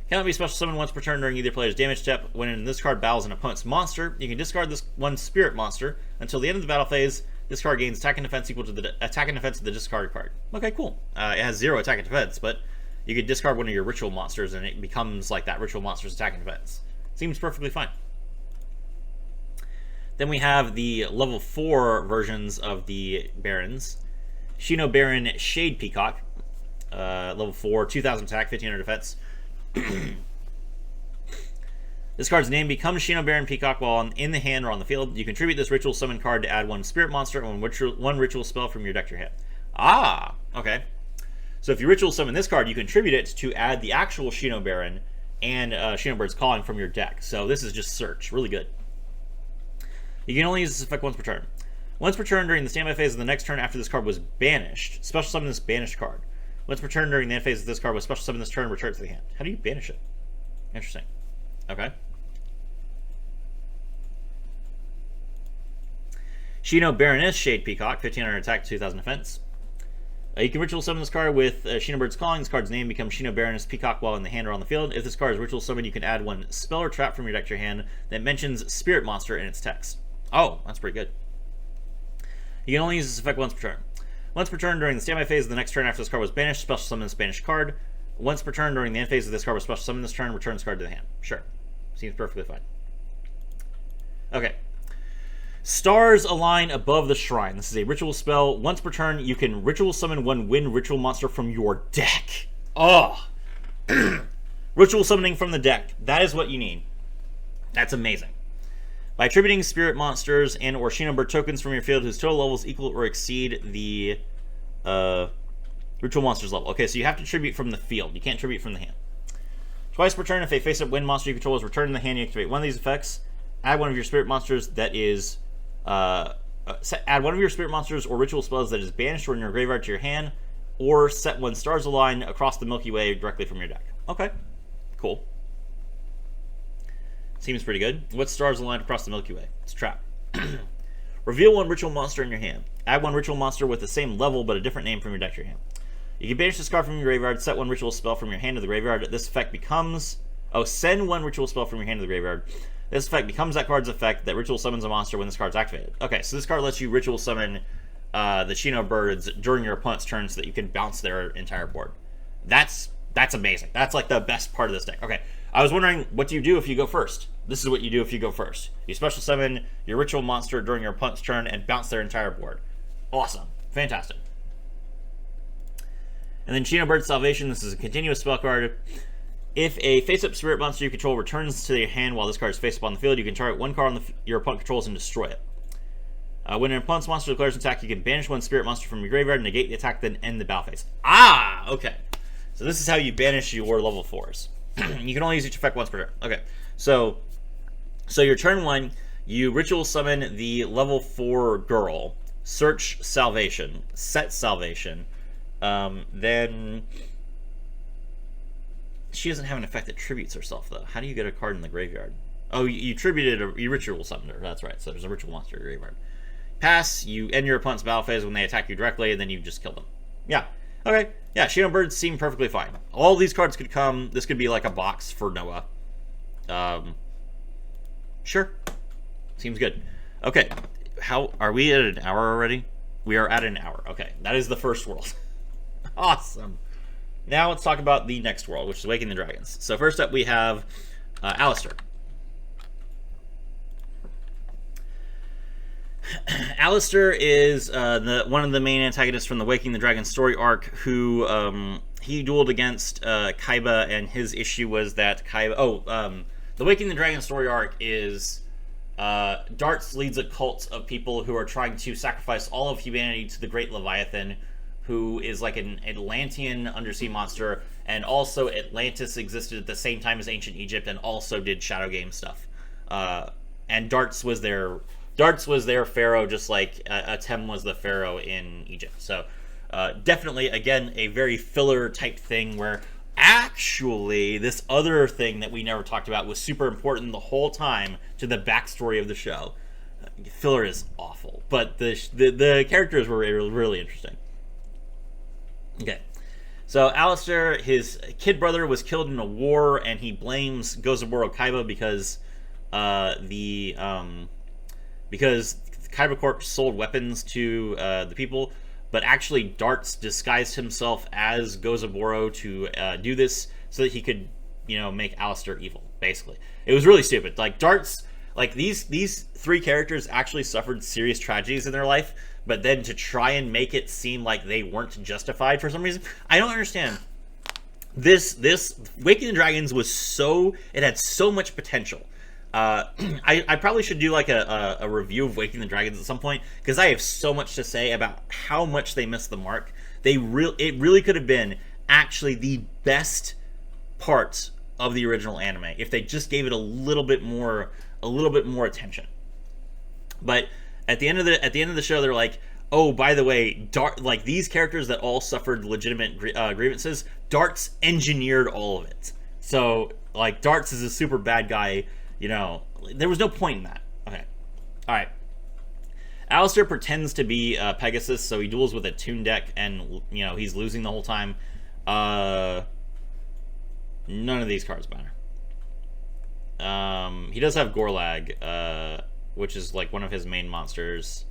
Cannot be special summoned once per turn during either player's damage step. When this card battles an opponent's monster, you can discard this one spirit monster. Until the end of the battle phase, this card gains attack and defense equal to the attack and defense of the discarded card. Okay, cool. It has 0 attack and defense, but you could discard one of your ritual monsters and it becomes like that ritual monster's attack and defense. Seems perfectly fine. Then we have the level 4 versions of the Barons. Shinobird Shade Peacock. Level 4, 2000 attack, 1500 defense. This card's name becomes Shinobird Peacock while in the hand or on the field. You contribute this ritual summon card to add 1 spirit monster and one ritual spell from your deck to your hand. Ah, okay. So if you ritual summon this card, you contribute it to add the actual Shinobird and Shinobird's Calling from your deck. So this is just search. Really good. You can only use this effect once per turn. Once per turn during the standby phase of the next turn after this card was banished, special summon this banished card. Once per turn during the end phase of this card was special summon this turn, return it to the hand. How do you banish it? Interesting. Okay. Shinobird Shade Peacock, 1500 attack, 2000 defense. You can ritual summon this card with Shinobird's Calling. This card's name becomes Shinobird Peacock while in the hand or on the field. If this card is ritual summoned, you can add 1 spell or trap from your deck to your hand that mentions Spirit Monster in its text. Oh, that's pretty good. You can only use this effect once per turn. Once per turn during the standby phase of the next turn after this card was banished, special summon this banished card. Once per turn during the end phase of this card was special summon this turn, return this card to the hand. Sure. Seems perfectly fine. Okay. Stars align above the shrine. This is a ritual spell. Once per turn, you can ritual summon 1 wind ritual monster from your deck. Oh! Ritual summoning from the deck. That is what you need. That's amazing. By attributing spirit monsters and or Shinobird tokens from your field whose total levels equal or exceed the ritual monster's level. Okay, so you have to attribute from the field. You can't attribute from the hand. Twice per turn, if a face-up wind monster you control is returned in the hand, you activate one of these effects. Add one of your spirit monsters that is... add one of your spirit monsters or ritual spells that is banished or in your graveyard to your hand, or set 1 stars align across the Milky Way directly from your deck. Okay, cool. Seems pretty good. What stars align across the Milky Way? It's a trap. Reveal 1 ritual monster in your hand. Add 1 ritual monster with the same level but a different name from your deck to your hand. You can banish this card from your graveyard, set 1 ritual spell from your hand to the graveyard. This effect becomes... Oh, send 1 ritual spell from your hand to the graveyard. This effect becomes that card's effect that ritual summons a monster when this card's activated. Okay, so this card lets you ritual summon the Shinobirds during your opponent's turn so that you can bounce their entire board. That's amazing. That's like the best part of this deck. Okay, I was wondering, what do you do if you go first? This is what you do if you go first. You special summon your ritual monster during your opponent's turn and bounce their entire board. Awesome. Fantastic. And then Shinobird Salvation. This is a continuous spell card. If a face-up spirit monster you control returns to your hand while this card is face-up on the field, you can target 1 card your opponent controls and destroy it. When an opponent's monster declares an attack, you can banish 1 spirit monster from your graveyard, negate the attack, then end the battle phase. Ah, okay. So this is how you banish your level 4s. You can only use each effect once per turn. Okay, so your turn 1, you ritual summon the level 4 girl, search Salvation, set Salvation, then... She doesn't have an effect that tributes herself, though. How do you get a card in the graveyard? Oh, you tributed you ritual summoned her. That's right. So there's a ritual monster in your graveyard. Pass, you end your opponent's battle phase when they attack you directly, and then you just kill them. Yeah. Okay. Yeah, Shinobirds seem perfectly fine. All these cards could come. This could be like a box for Noah. Sure. Seems good. Okay. How are we at an hour already? We are at an hour. Okay. That is the first world. Awesome. Now let's talk about the next world, which is Awakening the Dragons. So first up we have Alistair. Alistair is one of the main antagonists from the Awakening the Dragon story arc, who he dueled against Kaiba, and his issue was that Kaiba... the Awakening the Dragon story arc is Darts leads a cult of people who are trying to sacrifice all of humanity to the Great Leviathan, who is like an Atlantean undersea monster, and also Atlantis existed at the same time as ancient Egypt and also did Shadow Game stuff. And Darts was their pharaoh, just like Atem was the pharaoh in Egypt. So definitely, again, a very filler type thing where actually this other thing that we never talked about was super important the whole time to the backstory of the show. Filler is awful, but the characters were really interesting. Okay. So Alistair, his kid brother, was killed in a war, and he blames Gozaburo Kaiba because because Kaiba Corp sold weapons to the people, but actually Darts disguised himself as Gozaburo to do this so that he could, make Alistair evil. Basically, it was really stupid. Like Darts, like these three characters actually suffered serious tragedies in their life, but then to try and make it seem like they weren't justified for some reason, I don't understand. This Waking the Dragons was it had so much potential. I probably should do like a review of Waking the Dragons at some point, because I have so much to say about how much they missed the mark. It really could have been actually the best parts of the original anime if they just gave it a little bit more attention. But at the end of the show, they're like, oh, by the way, like these characters that all suffered legitimate grievances, Darts engineered all of it. So like Darts is a super bad guy. There was no point in that. Okay, all right. Alistair pretends to be Pegasus, so he duels with a Toon deck, and he's losing the whole time. None of these cards matter. He does have Gorlag, which is like one of his main monsters.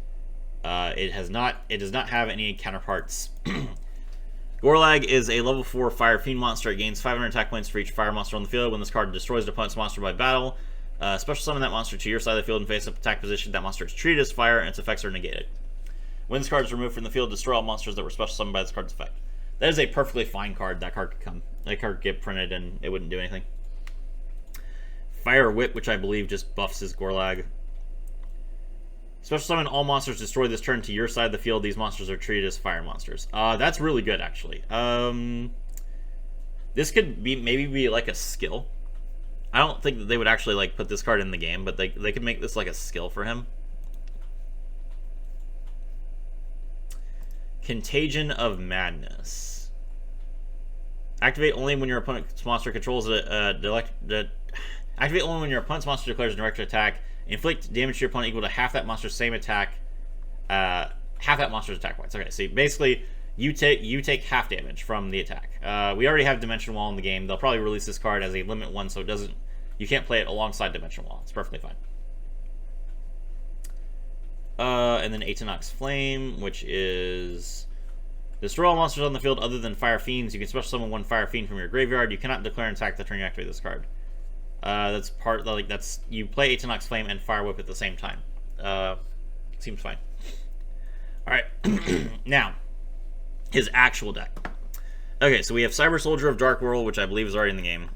It does not have any counterparts. Gorlag is a level 4 Fire Fiend monster. It gains 500 attack points for each fire monster on the field. When this card destroys an opponent's monster by battle, special summon that monster to your side of the field and face up attack position. That monster is treated as fire, and its effects are negated. When this card is removed from the field, destroy all monsters that were special summoned by this card's effect. That is a perfectly fine card. That card could get printed and it wouldn't do anything. Fire Whip, which I believe just buffs his Gorlag. Special summon all monsters destroy this turn to your side of the field. These monsters are treated as fire monsters. That's really good, actually. This could maybe be like a skill. I don't think that they would actually like put this card in the game, but they could make this like a skill for him. Contagion of Madness. Activate only when your opponent's monster controls activate only when your opponent's monster declares a direct attack. Inflict damage to your opponent equal to half that monster's same attack. Half that monster's attack points. Okay, so basically you take half damage from the attack. We already have Dimension Wall in the game. They'll probably release this card as a limit one, so you can't play it alongside Dimension Wall. It's perfectly fine. And then Aetinox Flame, which is destroy all monsters on the field other than Fire Fiends. You can special summon one Fire Fiend from your graveyard. You cannot declare an attack the turn you activate this card. You play Aetinox Flame and Fire Whip at the same time. Seems fine. All right, now his actual deck. Okay, so we have Cyber Soldier of Dark World, which I believe is already in the game.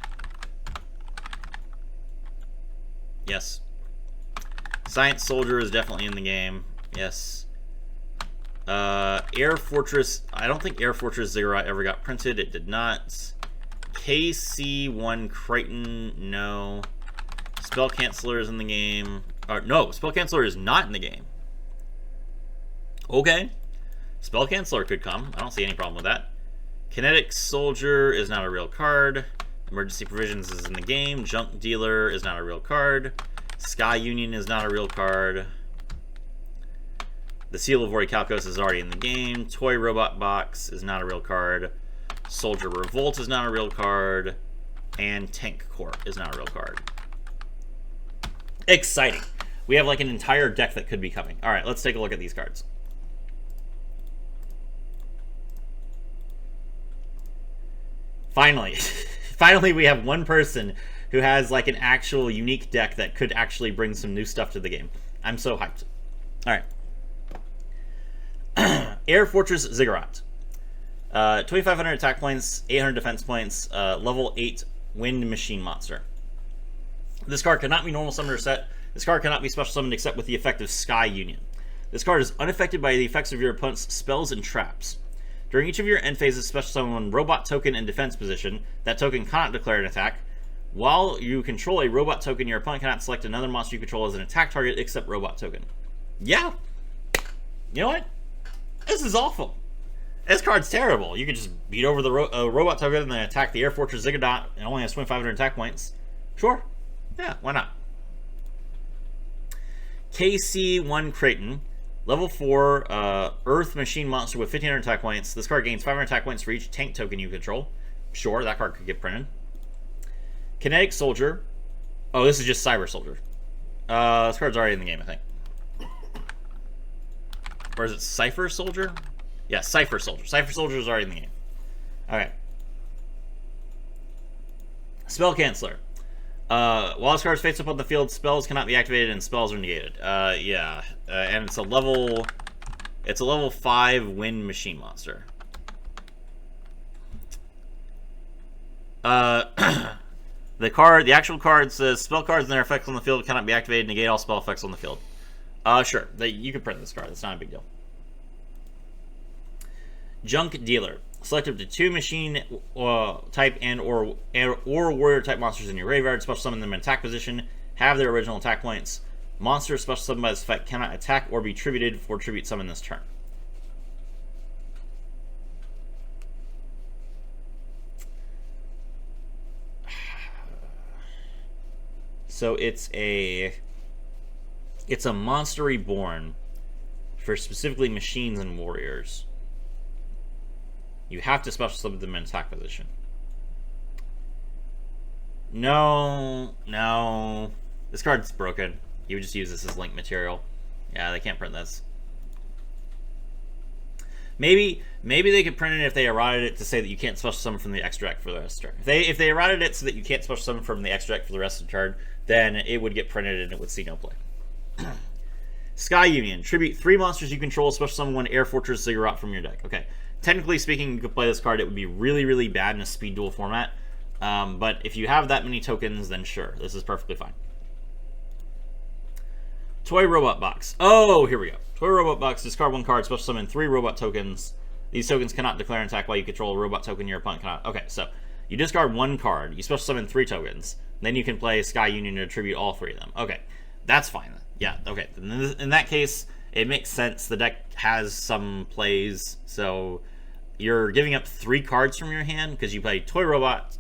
Yes. Science Soldier is definitely in the game. Yes. Air Fortress. I don't think Air Fortress Ziggurat ever got printed. It did not. KC1 Crichton, no. Spell Canceller is in the game. No, Spell Canceller is not in the game. Okay. Spell Canceller could come. I don't see any problem with that. Kinetic Soldier is not a real card. Emergency Provisions is in the game. Junk Dealer is not a real card. Sky Union is not a real card. The Seal of Orichalcos is already in the game. Toy Robot Box is not a real card. Soldier Revolt is not a real card. And Tank Corp is not a real card. Exciting. We have like an entire deck that could be coming. Alright, let's take a look at these cards. Finally. Finally, we have one person who has like an actual unique deck that could actually bring some new stuff to the game. I'm so hyped. Alright. Air Fortress Ziggurat. 2,500 attack points, 800 defense points, level 8 Wind Machine monster. This card cannot be normal summoned or set. This card cannot be special summoned except with the effect of Sky Union. This card is unaffected by the effects of your opponent's spells and traps. During each of your end phases, special summon one robot token in defense position. That token cannot declare an attack. While you control a robot token, your opponent cannot select another monster you control as an attack target except robot token. Yeah. You know what? This is awful. This card's terrible. You could just beat over the robot token and then attack the Air Fortress Ziggurat and only has 2,500 attack points. Sure. Yeah, why not? KC1 Creighton. Level 4, Earth Machine Monster with 1500 attack points. This card gains 500 attack points for each tank token you control. Sure, that card could get printed. Kinetic Soldier. Oh, this is just Cyber Soldier. This card's already in the game, I think. Or is it Cypher Soldier? Yeah, Cypher Soldier. Cypher Soldier is already in the game. Okay. Spell Canceller. While this card is face up on the field, spells cannot be activated and spells are negated. Yeah. And it's a level 5 wind machine monster. The actual card says spell cards and their effects on the field cannot be activated, negate all spell effects on the field. Sure. You can print this card. It's not a big deal. Junk Dealer. Select up to 2 machine type or warrior type monsters in your graveyard. Special summon them in attack position. Have their original attack points. Monsters special summoned by this effect cannot attack or be tributed for tribute summon this turn. So it's a monster reborn for specifically machines and warriors. You have to special summon them in attack position. No. This card's broken. You would just use this as link material. Yeah, they can't print this. Maybe they could print it if they errated it to say that you can't special summon from the extra deck for the rest of the turn. If they errated it so that you can't special summon from the extra deck for the rest of the turn, then it would get printed and it would see no play. Sky Union. Tribute 3 monsters you control, special summon 1 Air Fortress Ziggurat from your deck. Okay. Technically speaking, you could play this card. It would be really, really bad in a speed duel format. But if you have that many tokens, then sure. This is perfectly fine. Toy Robot Box. Oh, here we go. Toy Robot Box. Discard 1 card. Special summon 3 robot tokens. These tokens cannot declare an attack while you control a robot token your opponent cannot. Okay, so you discard 1 card. You special summon 3 tokens. Then you can play Sky Union to attribute all 3 of them. Okay, that's fine. Yeah, okay. In that case, it makes sense. The deck has some plays, so you're giving up 3 cards from your hand because you play Toy Robot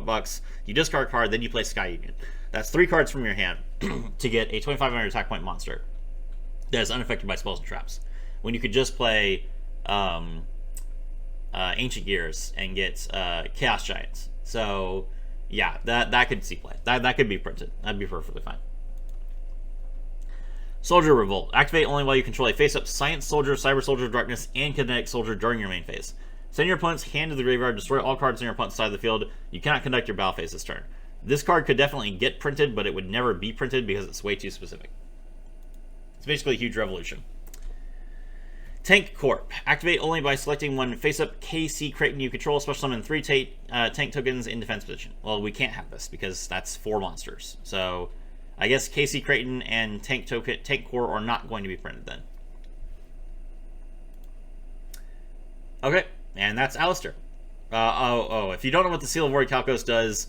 Box, you discard a card, then you play Sky Union. That's 3 cards from your hand to get a 2,500 attack point monster that is unaffected by spells and traps. When you could just play Ancient Gears and get Chaos Giants. So yeah, that could see play. That could be printed. That'd be perfectly fine. Soldier Revolt. Activate only while you control a face-up Science Soldier, Cyber Soldier, Darkness, and Kinetic Soldier during your main phase. Send your opponent's hand to the graveyard, destroy all cards on your opponent's side of the field. You cannot conduct your battle phase this turn. This card could definitely get printed, but it would never be printed because it's way too specific. It's basically a huge revolution. Tank Corp. Activate only by selecting 1 face-up KC Kraken you control, special summon 3 tank tokens in defense position. Well, we can't have this because that's 4 monsters. So I guess KC Kraken and Tank Core are not going to be printed then. Okay, and that's Alistair. If you don't know what the Seal of Orichalcos does,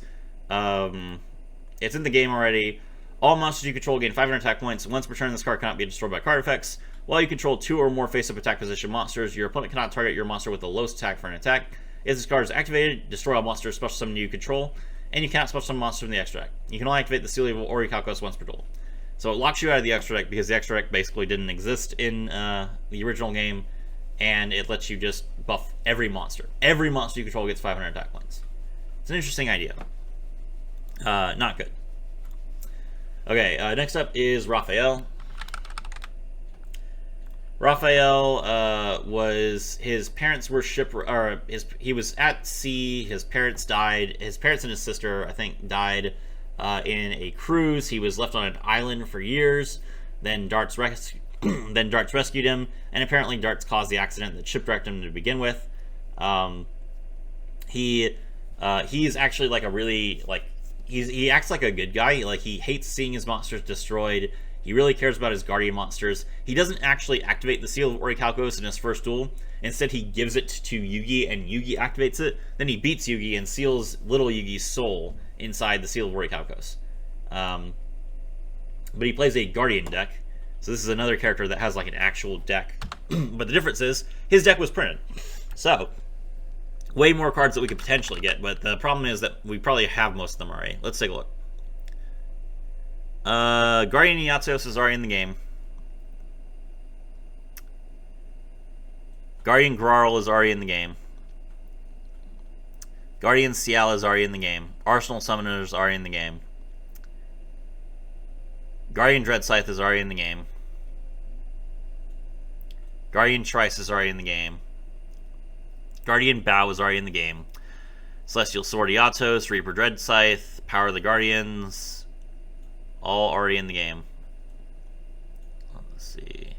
it's in the game already. All monsters you control gain 500 attack points. Once per turn, this card cannot be destroyed by card effects. While you control 2 or more face-up attack position monsters, your opponent cannot target your monster with the lowest attack for an attack. If this card is activated, destroy all monsters special summon you control, and you cannot special summon monsters from the extra deck. You can only activate the Seal of Orichalcos once per duel. So it locks you out of the extra deck because the extra deck basically didn't exist in the original game, and it lets you just buff every monster. Every monster you control gets 500 attack points. It's an interesting idea. Not good. Okay, next up is Raphael. Raphael was his parents were he was at sea. His parents died. His parents and his sister, I think, died in a cruise. He was left on an island for years. Then Darts rescued him, and apparently Darts caused the accident that shipwrecked him to begin with. He's actually like a really he acts like a good guy. Like, he hates seeing his monsters destroyed. He really cares about his guardian monsters. He doesn't actually activate the Seal of Orichalcos in his first duel. Instead, he gives it to Yugi, and Yugi activates it. Then he beats Yugi and seals little Yugi's soul inside the Seal of Orichalcos. But he plays a guardian deck. So this is another character that has like an actual deck. But the difference is, his deck was printed. So, way more cards that we could potentially get. But the problem is that we probably have most of them already. Let's take a look. Guardian Yatsios is already in the game. Guardian Grarl is already in the game. Guardian Cial is already in the game. Arsenal Summoner is already in the game. Guardian Dread Scythe is already in the game. Guardian Trice is already in the game. Guardian Bow is already in the game. Celestial Sword Iatos, Reaper Dread Scythe, Power of the Guardians, all already in the game. Let's see.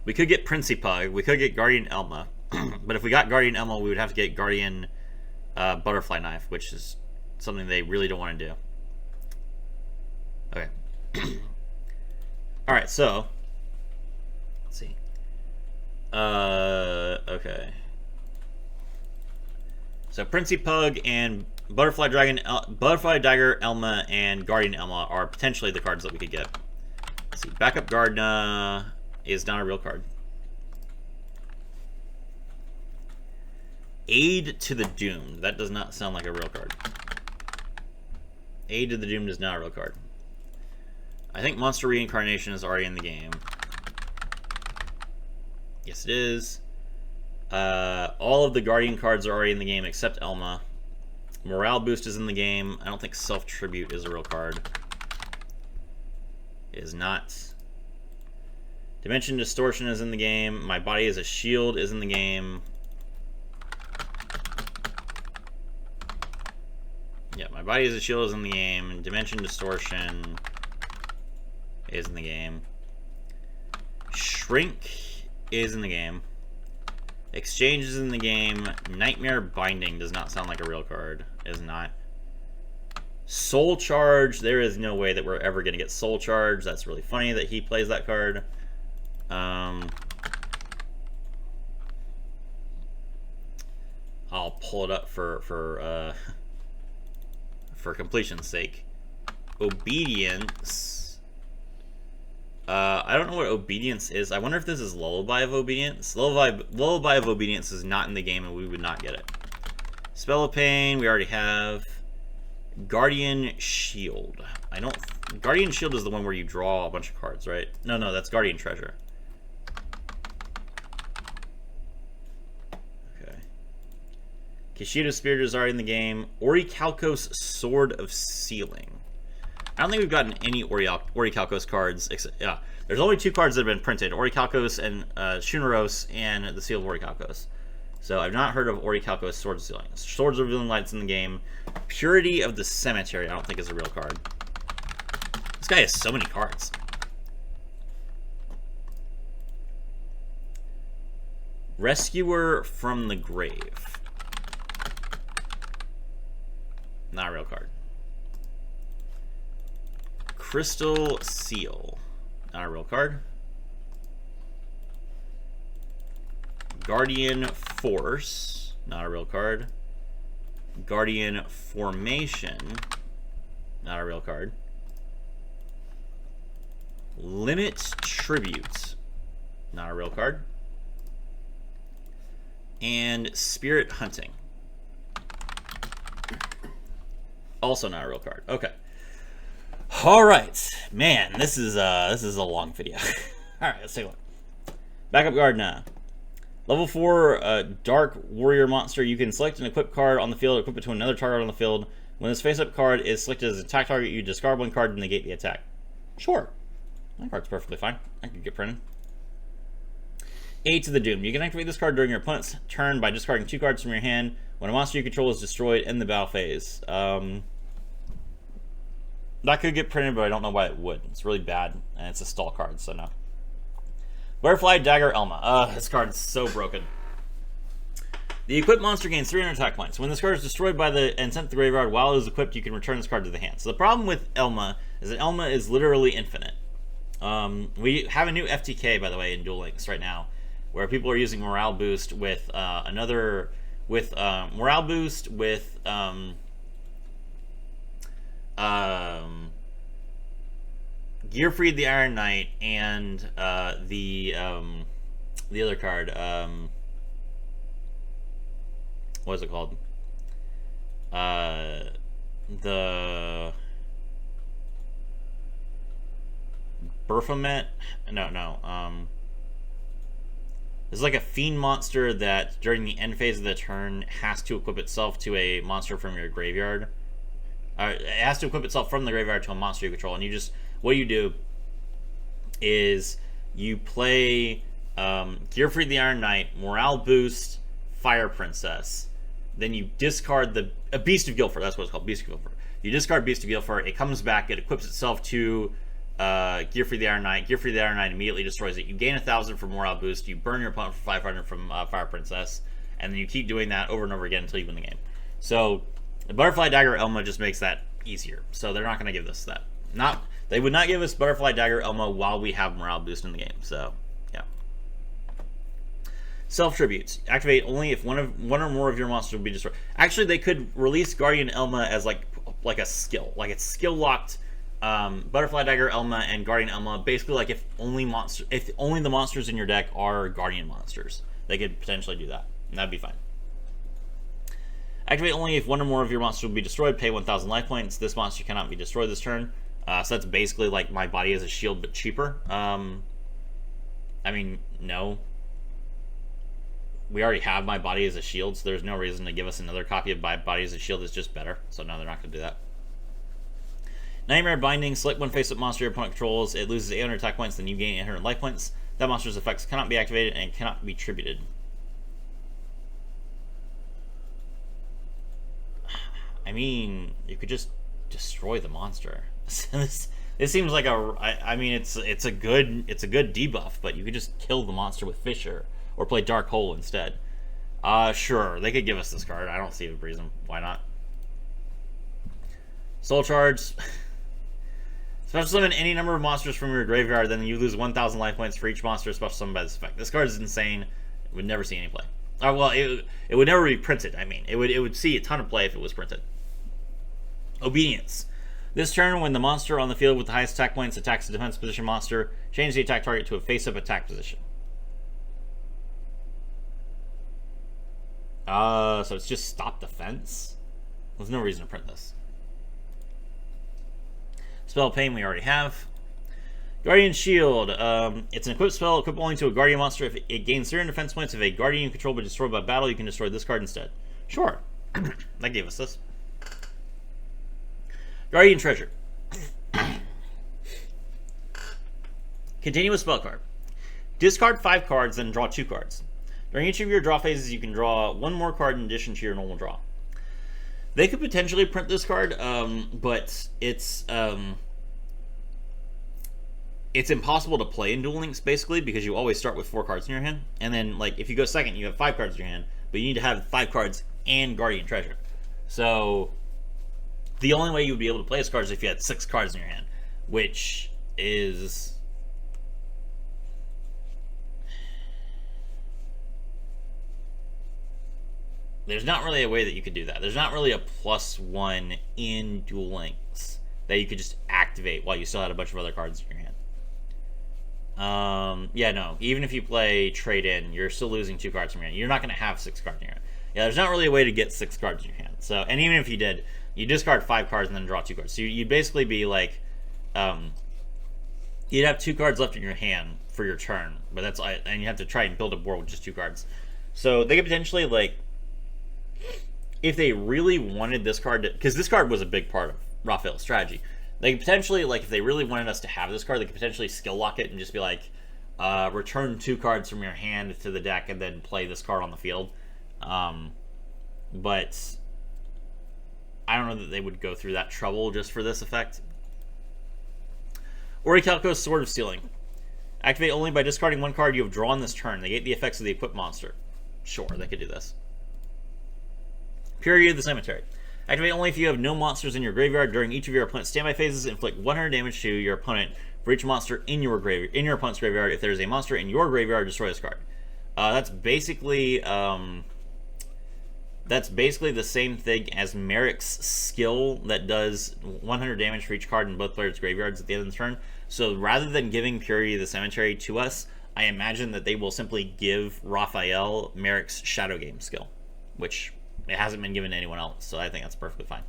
We could get Princey Pug. We could get Guardian Elma. But if we got Guardian Elma, we would have to get Guardian Butterfly Knife, which is something they really don't want to do. Okay. Alright, so let's see. Okay. So Princey Pug and Butterfly Dagger Elma and Guardian Elma are potentially the cards that we could get. Let's see. Backup Gardna is not a real card. Aid to the Doomed. That does not sound like a real card. Aid to the Doomed is not a real card. I think Monster Reincarnation is already in the game. Yes, it is. All of the Guardian cards are already in the game except Elma. Morale Boost is in the game. I don't think Self Tribute is a real card. It is not. Dimension Distortion is in the game. My Body is a Shield is in the game. Yeah, My Body is a Shield is in the game. Dimension Distortion is in the game. Shrink is in the game. Exchange is in the game. Nightmare Binding does not sound like a real card. Is not. Soul Charge. There is no way that we're ever going to get Soul Charge. That's really funny that he plays that card. I'll pull it up for completion's sake. Obedience. I don't know what Obedience is. I wonder if this is Lullaby of Obedience. Lullaby of Obedience is not in the game, and we would not get it. Spell of Pain, we already have. Guardian Shield. Guardian Shield is the one where you draw a bunch of cards, right? No, that's Guardian Treasure. Okay. Kishido Spirit is already in the game. Orichalcos Sword of Sealing. I don't think we've gotten any Orichalcos cards. Except, yeah, there's only two cards that have been printed: Orichalcos and Shuneros and the Seal of Orichalcos. So I've not heard of Orichalcos Swords of Sealing. Swords of Revealing Lights in the game. Purity of the Cemetery I don't think is a real card. This guy has so many cards. Rescuer from the Grave. Not a real card. Crystal Seal. Not a real card. Guardian Force. Not a real card. Guardian Formation. Not a real card. Limit Tribute. Not a real card. And Spirit Hunting. Also not a real card. Okay. Alright. Man, this is a long video. Alright, let's take a look. Backup Gardna. Level 4 Dark Warrior monster. You can select an equip card on the field, equip it to another target on the field. When this face-up card is selected as an attack target, you discard one card to negate the attack. Sure. That card's perfectly fine. I could get printed. Aid to the Doom. You can activate this card during your opponent's turn by discarding 2 cards from your hand when a monster you control is destroyed in the battle phase. That could get printed, but I don't know why it would. It's really bad, and it's a stall card, so no. Butterfly Dagger Elma. This card is so broken. The equipped monster gains 300 attack points. When this card is destroyed and sent to the graveyard while it is equipped, you can return this card to the hand. So the problem with Elma is that Elma is literally infinite. We have a new FTK, by the way, in Duel Links right now, where people are using Morale Boost with Morale Boost with Gearfried the Iron Knight and the other card. What is it called? Baphomet. No. There's like a fiend monster that during the end phase of the turn has to equip itself to a monster from your graveyard. It has to equip itself from the graveyard to a monster you control, and you just what you do is you play Gearfried the Iron Knight, Morale Boost, Fire Princess. Then you discard a Beast of Guilford. That's what it's called, Beast of Guilford. You discard Beast of Guilford. It comes back. It equips itself to Gearfried the Iron Knight. Gearfried the Iron Knight immediately destroys it. You gain 1,000 for Morale Boost. You burn your opponent for 500 from Fire Princess, and then you keep doing that over and over again until you win the game. So the Butterfly Dagger Elma just makes that easier. So they're not going to give us that. They would not give us Butterfly Dagger Elma while we have Morale Boost in the game. So yeah. Self Tributes activate only if one or more of your monsters will be destroyed. Actually, they could release Guardian Elma as like a skill, like it's skill locked. Butterfly Dagger Elma and Guardian Elma, basically like if only the monsters in your deck are Guardian monsters, they could potentially do that, and that'd be fine. Activate only if one or more of your monsters will be destroyed. Pay 1,000 life points. This monster cannot be destroyed this turn. So that's basically like my body as a shield, but cheaper. I mean, no. We already have my body as a shield, so there's no reason to give us another copy of my body as a shield. It's just better. So no, they're not going to do that. Nightmare Binding. Select one face-up monster your opponent controls. It loses 800 attack points, then you gain 800 life points. That monster's effects cannot be activated and cannot be tributed. I mean, you could just destroy the monster. It seems like I mean, it's a good debuff, but you could just kill the monster with Fissure or play Dark Hole instead. Sure, they could give us this card. I don't see a reason why not. Soul Charge. Special summon any number of monsters from your graveyard, then you lose 1,000 life points for each monster special summoned by this effect. This card is insane. It would never see any play. Well, it would never be printed. I mean, it would see a ton of play if it was printed. Obedience. This turn, when the monster on the field with the highest attack points attacks a defense position monster, change the attack target to a face-up attack position. So it's just stop defense? There's no reason to print this. Spell Pain we already have. Guardian Shield. It's an equipped spell, equipped only to a Guardian monster. If it gains 0 defense points, if a Guardian you control but destroyed by battle, you can destroy this card instead. Sure. That gave us this. Guardian Treasure. Continuous spell card. Discard 5 cards, then draw 2 cards. During each of your draw phases, you can draw 1 more card in addition to your normal draw. They could potentially print this card, but it's impossible to play in Duel Links, basically, because you always start with 4 cards in your hand. And then, like, if you go second, you have 5 cards in your hand, but you need to have 5 cards and Guardian Treasure. So the only way you would be able to play this card is if you had 6 cards in your hand, which is... There's not really a way that you could do that. There's not really a +1 in Duel Links that you could just activate while you still had a bunch of other cards in your hand. Yeah, no. Even if you play Trade In, you're still losing 2 cards from your hand. You're not going to have 6 cards in your hand. Yeah, there's not really a way to get 6 cards in your hand. So, and even if you did, you discard 5 cards and then draw 2 cards. So you'd basically be like, you'd have 2 cards left in your hand for your turn, but and you have to try and build a board with just 2 cards. So they could potentially, like, if they really wanted this card to, because this card was a big part of Raphael's strategy, they could potentially, like, if they really wanted us to have this card, they could potentially skill lock it and just be like, return 2 cards from your hand to the deck and then play this card on the field. But I don't know that they would go through that trouble just for this effect. Orichalcos, Sword of Stealing. Activate only by discarding 1 card you have drawn this turn. Negate the effects of the equipped monster. Sure, they could do this. Purity of the Cemetery. Activate only if you have no monsters in your graveyard. During each of your opponent's standby phases, inflict 100 damage to your opponent for each monster in your opponent's graveyard. If there is a monster in your graveyard, destroy this card. That's basically the same thing as Merrick's skill that does 100 damage for each card in both players' graveyards at the end of the turn. So rather than giving Purity of the Cemetery to us, I imagine that they will simply give Raphael Merrick's Shadow Game skill, which it hasn't been given to anyone else, so I think that's perfectly fine.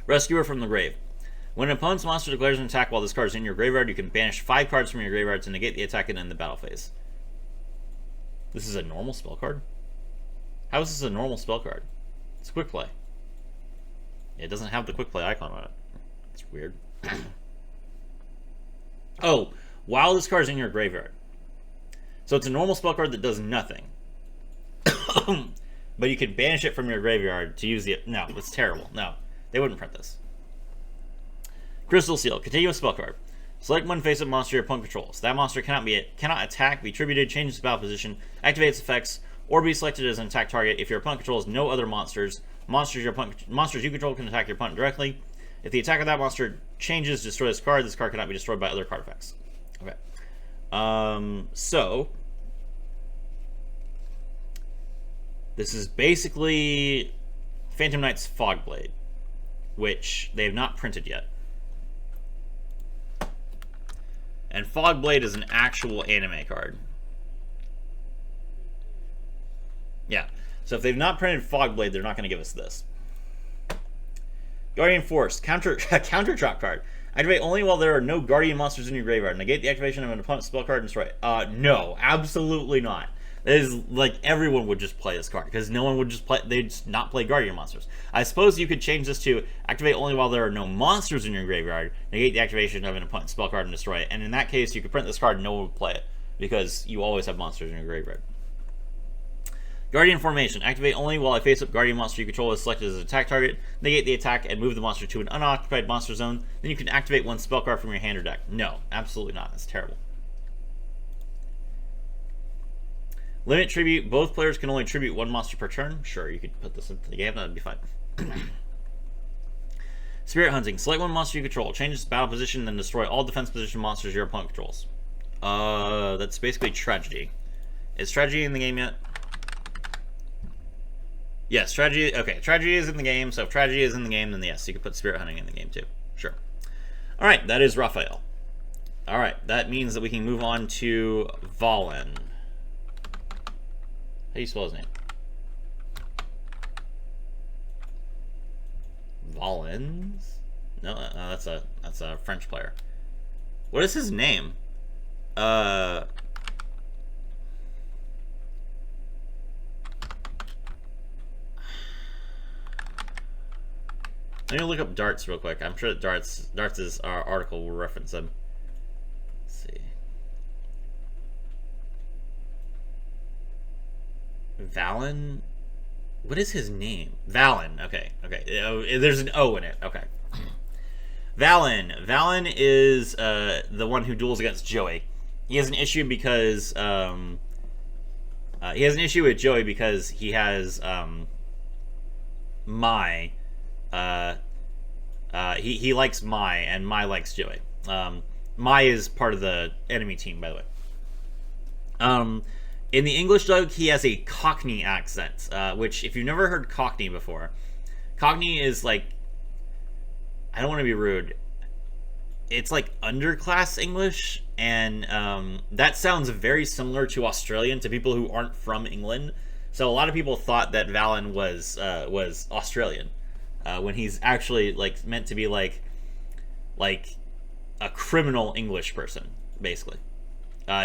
Rescuer from the Grave. When an opponent's monster declares an attack while this card is in your graveyard, you can banish 5 cards from your graveyard to negate the attack and end the battle phase. This is a normal spell card? How is this a normal spell card? It's quick play. It doesn't have the quick play icon on it. It's weird. Oh, while this card is in your graveyard. So it's a normal spell card that does nothing. But you can banish it from your graveyard to use the... No, it's terrible. No, they wouldn't print this. Crystal Seal. Continuous spell card. Select one face-up monster your opponent controls. That monster cannot attack, be attributed, change its battle position, activate its effects, or be selected as an attack target if your opponent controls no other monsters. Monsters you control can attack your opponent directly. If the attack of that monster changes, destroy this card. This card cannot be destroyed by other card effects. Okay. So this is basically Phantom Knight's Fogblade, which they have not printed yet. And Fogblade is an actual anime card. Yeah. So if they've not printed Fogblade, they're not going to give us this. Guardian Force. Counter drop card. Activate only while there are no Guardian monsters in your graveyard. Negate the activation of an opponent's spell card and destroy it. No. Absolutely not. That is like everyone would just play this card because no one would just play. They'd just not play Guardian monsters. I suppose you could change this to activate only while there are no monsters in your graveyard. Negate the activation of an opponent's spell card and destroy it. And in that case, you could print this card and no one would play it because you always have monsters in your graveyard. Guardian Formation. Activate only while a face-up Guardian monster you control is selected as an attack target. Negate the attack and move the monster to an unoccupied monster zone. Then you can activate one spell card from your hand or deck. No, absolutely not. That's terrible. Limit tribute. Both players can only tribute one monster per turn. Sure, you could put this into the game. That'd be fine. Spirit Hunting. Select one monster you control. Change its battle position, then destroy all defense position monsters your opponent controls. That's basically Tragedy. Is Tragedy in the game yet? Yes, Tragedy. Okay, Tragedy is in the game. So if Tragedy is in the game, then yes, you could put Spirit Hunting in the game too. Sure. All right, that is Raphael. All right, that means that we can move on to Valen. How do you spell his name? Valens? No, that's a French player. What is his name? Let me look up Darts real quick. I'm sure that Darts is our article will reference him. Let's see. Valen? What is his name? Valen. Okay. There's an O in it. Okay. Valen. Valen is the one who duels against Joey. He has an issue because he has an issue with Joey because he has Mai. He likes Mai, and Mai likes Joey. Mai is part of the enemy team, by the way. In the English dub, he has a Cockney accent, which, if you've never heard Cockney before, Cockney is like, I don't want to be rude, it's like underclass English, and that sounds very similar to Australian to people who aren't from England. So a lot of people thought that Valen was Australian, when he's actually like meant to be like a criminal English person, basically.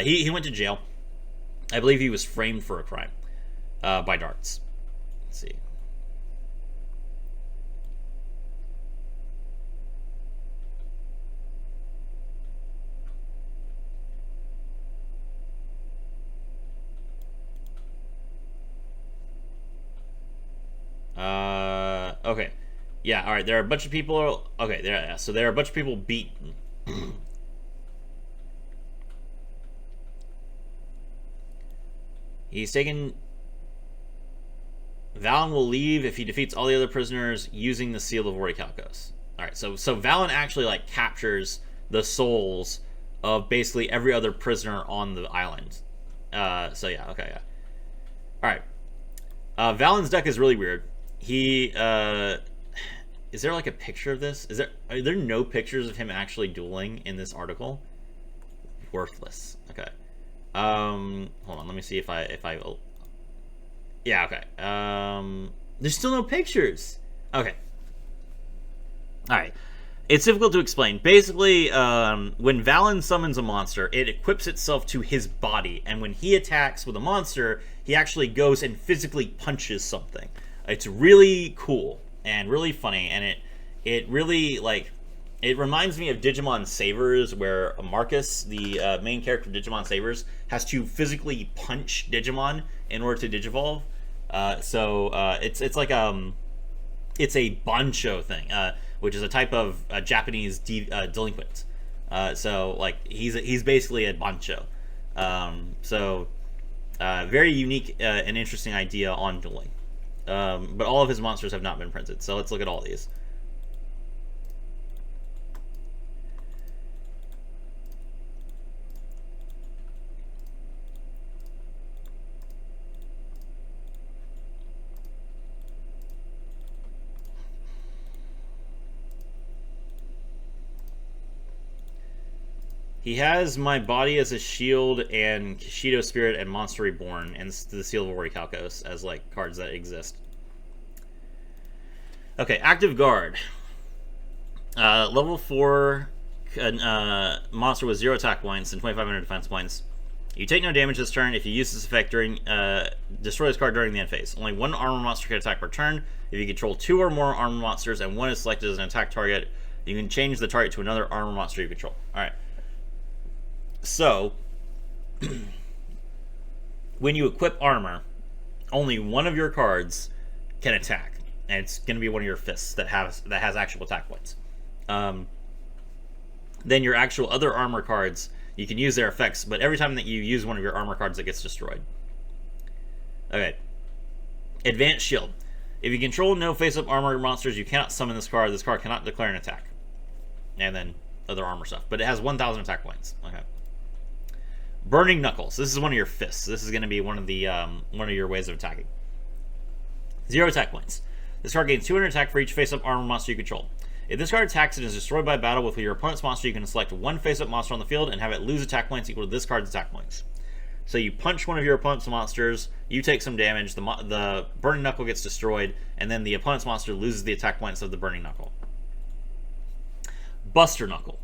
He went to jail. I believe he was framed for a crime by Darts. Let's see. Okay. Yeah, alright, there are a bunch of people... Okay, so there are a bunch of people beaten. He's taken... Valen will leave if he defeats all the other prisoners using the Seal of Orichalcos. Alright, so Valen actually, like, captures the souls of basically every other prisoner on the island. So yeah, okay, yeah. Alright. Valen's deck is really weird. He, is there like a picture of this? Are there no pictures of him actually dueling in this article? Worthless. Okay. Hold on, let me see if I yeah, okay. There's still no pictures. Okay. Alright. It's difficult to explain. Basically, when Valen summons a monster, it equips itself to his body, and when he attacks with a monster, he actually goes and physically punches something. It's really cool and really funny, and it really, like, it reminds me of Digimon Savers, where Marcus, the main character of Digimon Savers, has to physically punch Digimon in order to digivolve. It's like it's a bancho thing, which is a type of Japanese delinquent. So like he's basically a bancho. Very unique and interesting idea on Dueling. But all of his monsters have not been printed. So let's look at all these. He has my body as a shield and Kishido Spirit and Monster Reborn and the Seal of Orichalcos as like cards that exist. Okay, Active Guard. Level 4 monster with 0 attack points and 2,500 defense points. You take no damage this turn if you use this effect during destroy this card during the end phase. Only one armor monster can attack per turn. If you control 2 or more armor monsters and one is selected as an attack target, you can change the target to another armor monster you control. Alright. So, when you equip armor, only one of your cards can attack, and it's going to be one of your fists that has actual attack points. Then your actual other armor cards, you can use their effects, but every time that you use one of your armor cards, it gets destroyed. Okay. Advanced Shield. If you control no face-up armor monsters, you cannot summon this card. This card cannot declare an attack. And then other armor stuff. But it has 1,000 attack points. Okay. Burning Knuckles. This is one of your fists. This is going to be one of your ways of attacking. 0 attack points. This card gains 200 attack for each face-up armor monster you control. If this card attacks and is destroyed by battle with your opponent's monster, you can select one face-up monster on the field and have it lose attack points equal to this card's attack points. So you punch one of your opponent's monsters, you take some damage, the Burning Knuckle gets destroyed, and then the opponent's monster loses the attack points of the Burning Knuckle. Buster Knuckle.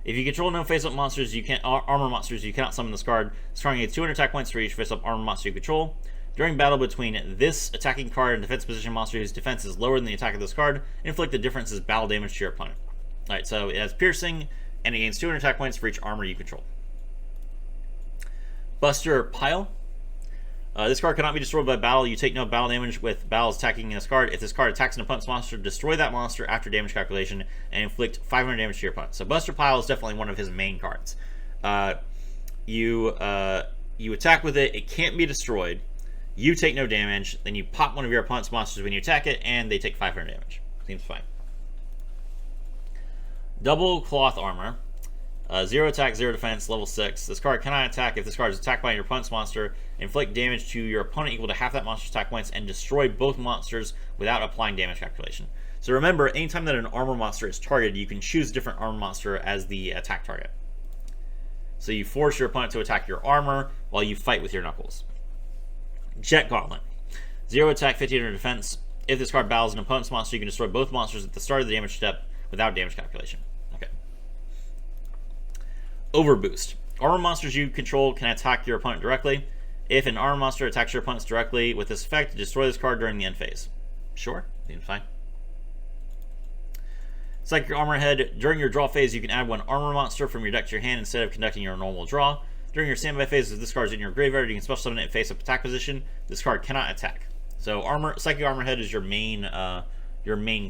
If you control no face-up monsters, armor monsters, you cannot summon this card. This card gains 200 attack points for each face-up armor monster you control. During battle between this attacking card and defense position monster whose defense is lower than the attack of this card, inflict the difference as battle damage to your opponent. Alright, so it has piercing, and it gains 200 attack points for each armor you control. Buster Pile. This card cannot be destroyed by battle. You take no battle damage with battles attacking this card. If this card attacks an opponent's monster, destroy that monster after damage calculation and inflict 500 damage to your opponent. So Buster Pile is definitely one of his main cards. You attack with it. It can't be destroyed. You take no damage. Then you pop one of your opponent's monsters when you attack it, and they take 500 damage. Seems fine. Double Cloth Armor. 0 attack, 0 defense, level 6. This card cannot attack if this card is attacked by your opponent's monster. Inflict damage to your opponent equal to half that monster's attack points and destroy both monsters without applying damage calculation. So remember, anytime that an armor monster is targeted, you can choose a different armor monster as the attack target. So you force your opponent to attack your armor while you fight with your knuckles. Jet Gauntlet. 0 attack, 1500 defense. If this card battles an opponent's monster, you can destroy both monsters at the start of the damage step without damage calculation. Okay. Overboost. Armor monsters you control can attack your opponent directly. If an armor monster attacks your opponents directly with this effect, destroy this card during the end phase. Sure, seems fine. Psychic Armor Head. During your draw phase, you can add one armor monster from your deck to your hand instead of conducting your normal draw. During your standby phase, if this card is in your graveyard, you can special summon it in face-up attack position. This card cannot attack. So Psychic Armor Head is your main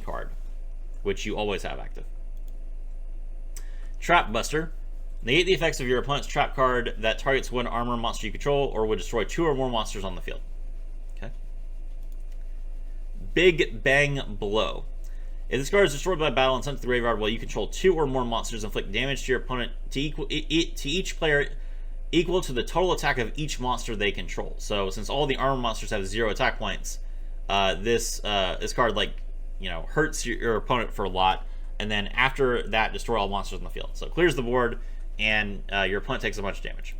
card, which you always have active. Trap Buster. Negate the effects of your opponent's trap card that targets one armor monster you control or would destroy 2 or more monsters on the field. Okay. Big Bang Blow. If this card is destroyed by battle and sent to the graveyard while you control 2 or more monsters, inflict damage to your opponent to each player equal to the total attack of each monster they control. So since all the armor monsters have 0 attack points, this card hurts your opponent for a lot, and then after that, destroy all monsters on the field. So it clears the board, and your opponent takes a bunch of damage.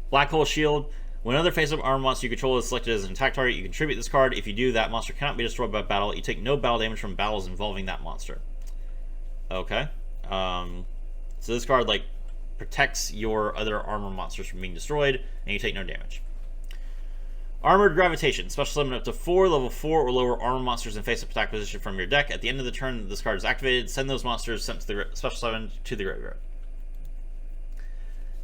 Black Hole Shield. When another face-up armor monster you control is selected as an attack target, you contribute this card. If you do, that monster cannot be destroyed by battle. You take no battle damage from battles involving that monster. Okay. So this card, like, protects your other armor monsters from being destroyed, and you take no damage. Armored Gravitation. Special summon up to 4 level 4 or lower armor monsters in face-up attack position from your deck. At the end of the turn that this card is activated, send those monsters sent to the special summon to the graveyard.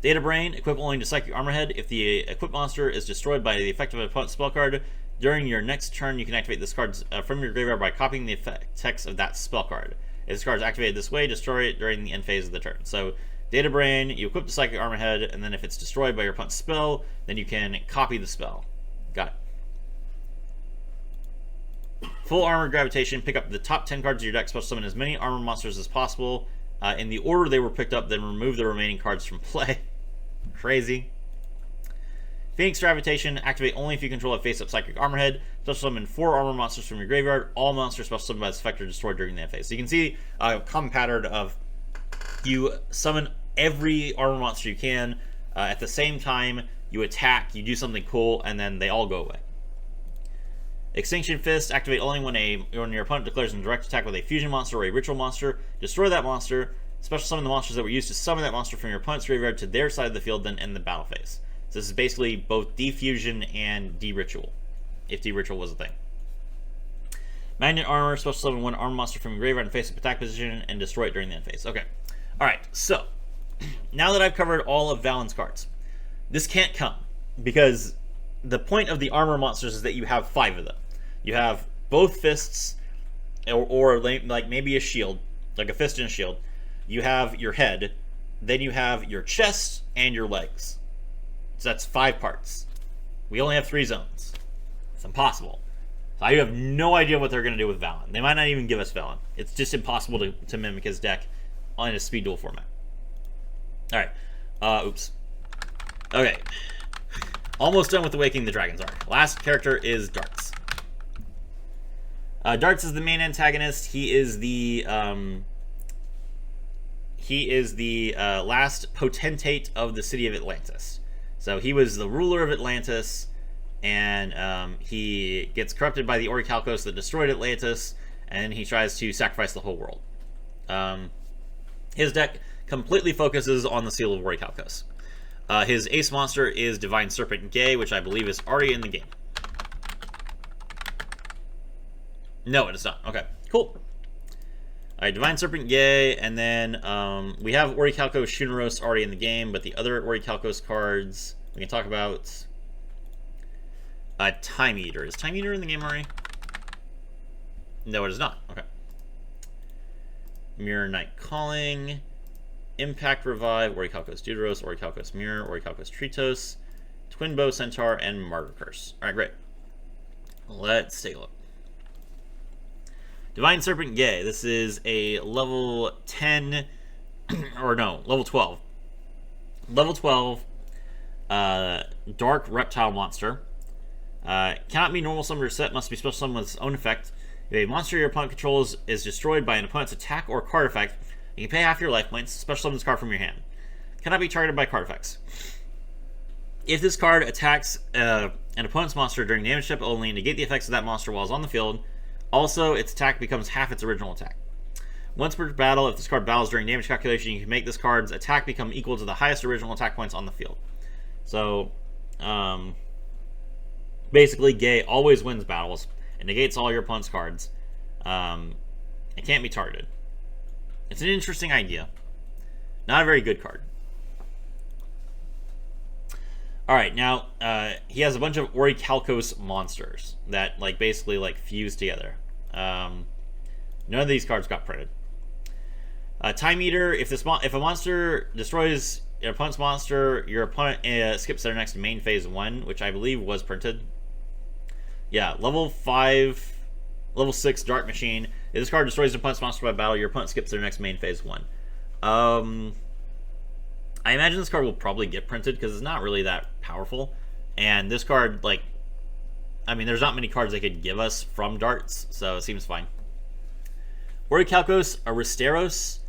Data Brain. Equip only to Psychic Armorhead. If the equipped monster is destroyed by the effect of an opponent's spell card, during your next turn you can activate this card from your graveyard by copying the text of that spell card. If this card is activated this way, destroy it during the end phase of the turn. So, Data Brain, you equip the Psychic Armorhead, and then if it's destroyed by your opponent's spell, then you can copy the spell. Got it. Full Armored Gravitation. Pick up the top 10 cards of your deck, special summon as many armor monsters as possible. In the order they were picked up, then remove the remaining cards from play. Crazy. Phoenix Gravitation. Activate only if you control a face-up Psychic Armorhead. Special summon 4 armor monsters from your graveyard. All monsters special summoned by this effect are destroyed during the end phase. So you can see a common pattern of you summon every armor monster you can. At the same time, you attack, you do something cool, and then they all go away. Extinction Fist. Activate only when your opponent declares a direct attack with a fusion monster or a ritual monster. Destroy that monster. Special summon the monsters that were used to summon that monster from your opponent's graveyard to their side of the field, then end the battle phase. So this is basically both defusion and de-ritual, if de-ritual was a thing. Magnet Armor. Special summon 1 armor monster from your graveyard in face-up attack position and destroy it during the end phase. Okay. Alright, so now that I've covered all of Valen's cards, this can't come, because the point of the armor monsters is that you have 5 of them. You have both fists, or like maybe a shield, like a fist and a shield. You have your head, then you have your chest and your legs. So that's 5 parts. We only have 3 zones. It's impossible. So I have no idea what they're going to do with Valen. They might not even give us Valen. It's just impossible to mimic his deck in a speed duel format. Alright. Oops. Okay. Almost done with Awakening the Dragons arc. Last character is Darts. Darts is the main antagonist. He is the last potentate of the city of Atlantis. So he was the ruler of Atlantis, and he gets corrupted by the Orichalcos that destroyed Atlantis, and he tries to sacrifice the whole world. His deck completely focuses on the Seal of Orichalcos. His ace monster is Divine Serpent Gay, which I believe is already in the game. No, it is not. Okay, cool. Alright, Divine Serpent Gay, and then we have Orichalcos Shuneros already in the game, but the other Orichalcos cards we can talk about. Time Eater. Is Time Eater in the game already? No, it is not. Okay. Mirror Knight Calling, Impact Revive, Orichalcos Deuteros, Orichalcos Mirror, Orichalcos Tritos, Twin Bow Centaur, and Martyr Curse. Alright, great. Let's take a look. Divine Serpent Gay. This is a level 10, or no, level 12. Level 12 Dark Reptile Monster. Cannot be normal summoned or set, must be special summoned with its own effect. If a monster your opponent controls is destroyed by an opponent's attack or card effect, you can pay half your life points. Special summon this card from your hand. Cannot be targeted by card effects. If this card attacks an opponent's monster during damage step, only negate the effects of that monster while it's on the field. Also, its attack becomes half its original attack. Once per battle, if this card battles during damage calculation, you can make this card's attack become equal to the highest original attack points on the field. So, basically, Gay always wins battles. It negates all your opponent's cards. It can't be targeted. It's an interesting idea. Not a very good card. Alright, now, he has a bunch of Orichalcos monsters that, like, basically, like, fuse together. None of these cards got printed. Time Eater, if a monster destroys your opponent's monster, your opponent skips their next main phase 1, which I believe was printed. Yeah, level 6 Dark Machine. If this card destroys your opponent's monster by battle, your opponent skips their next main phase 1. I imagine this card will probably get printed because it's not really that powerful. And this card, like, I mean, there's not many cards they could give us from Darts, so it seems fine. Orichalcos Aristeros,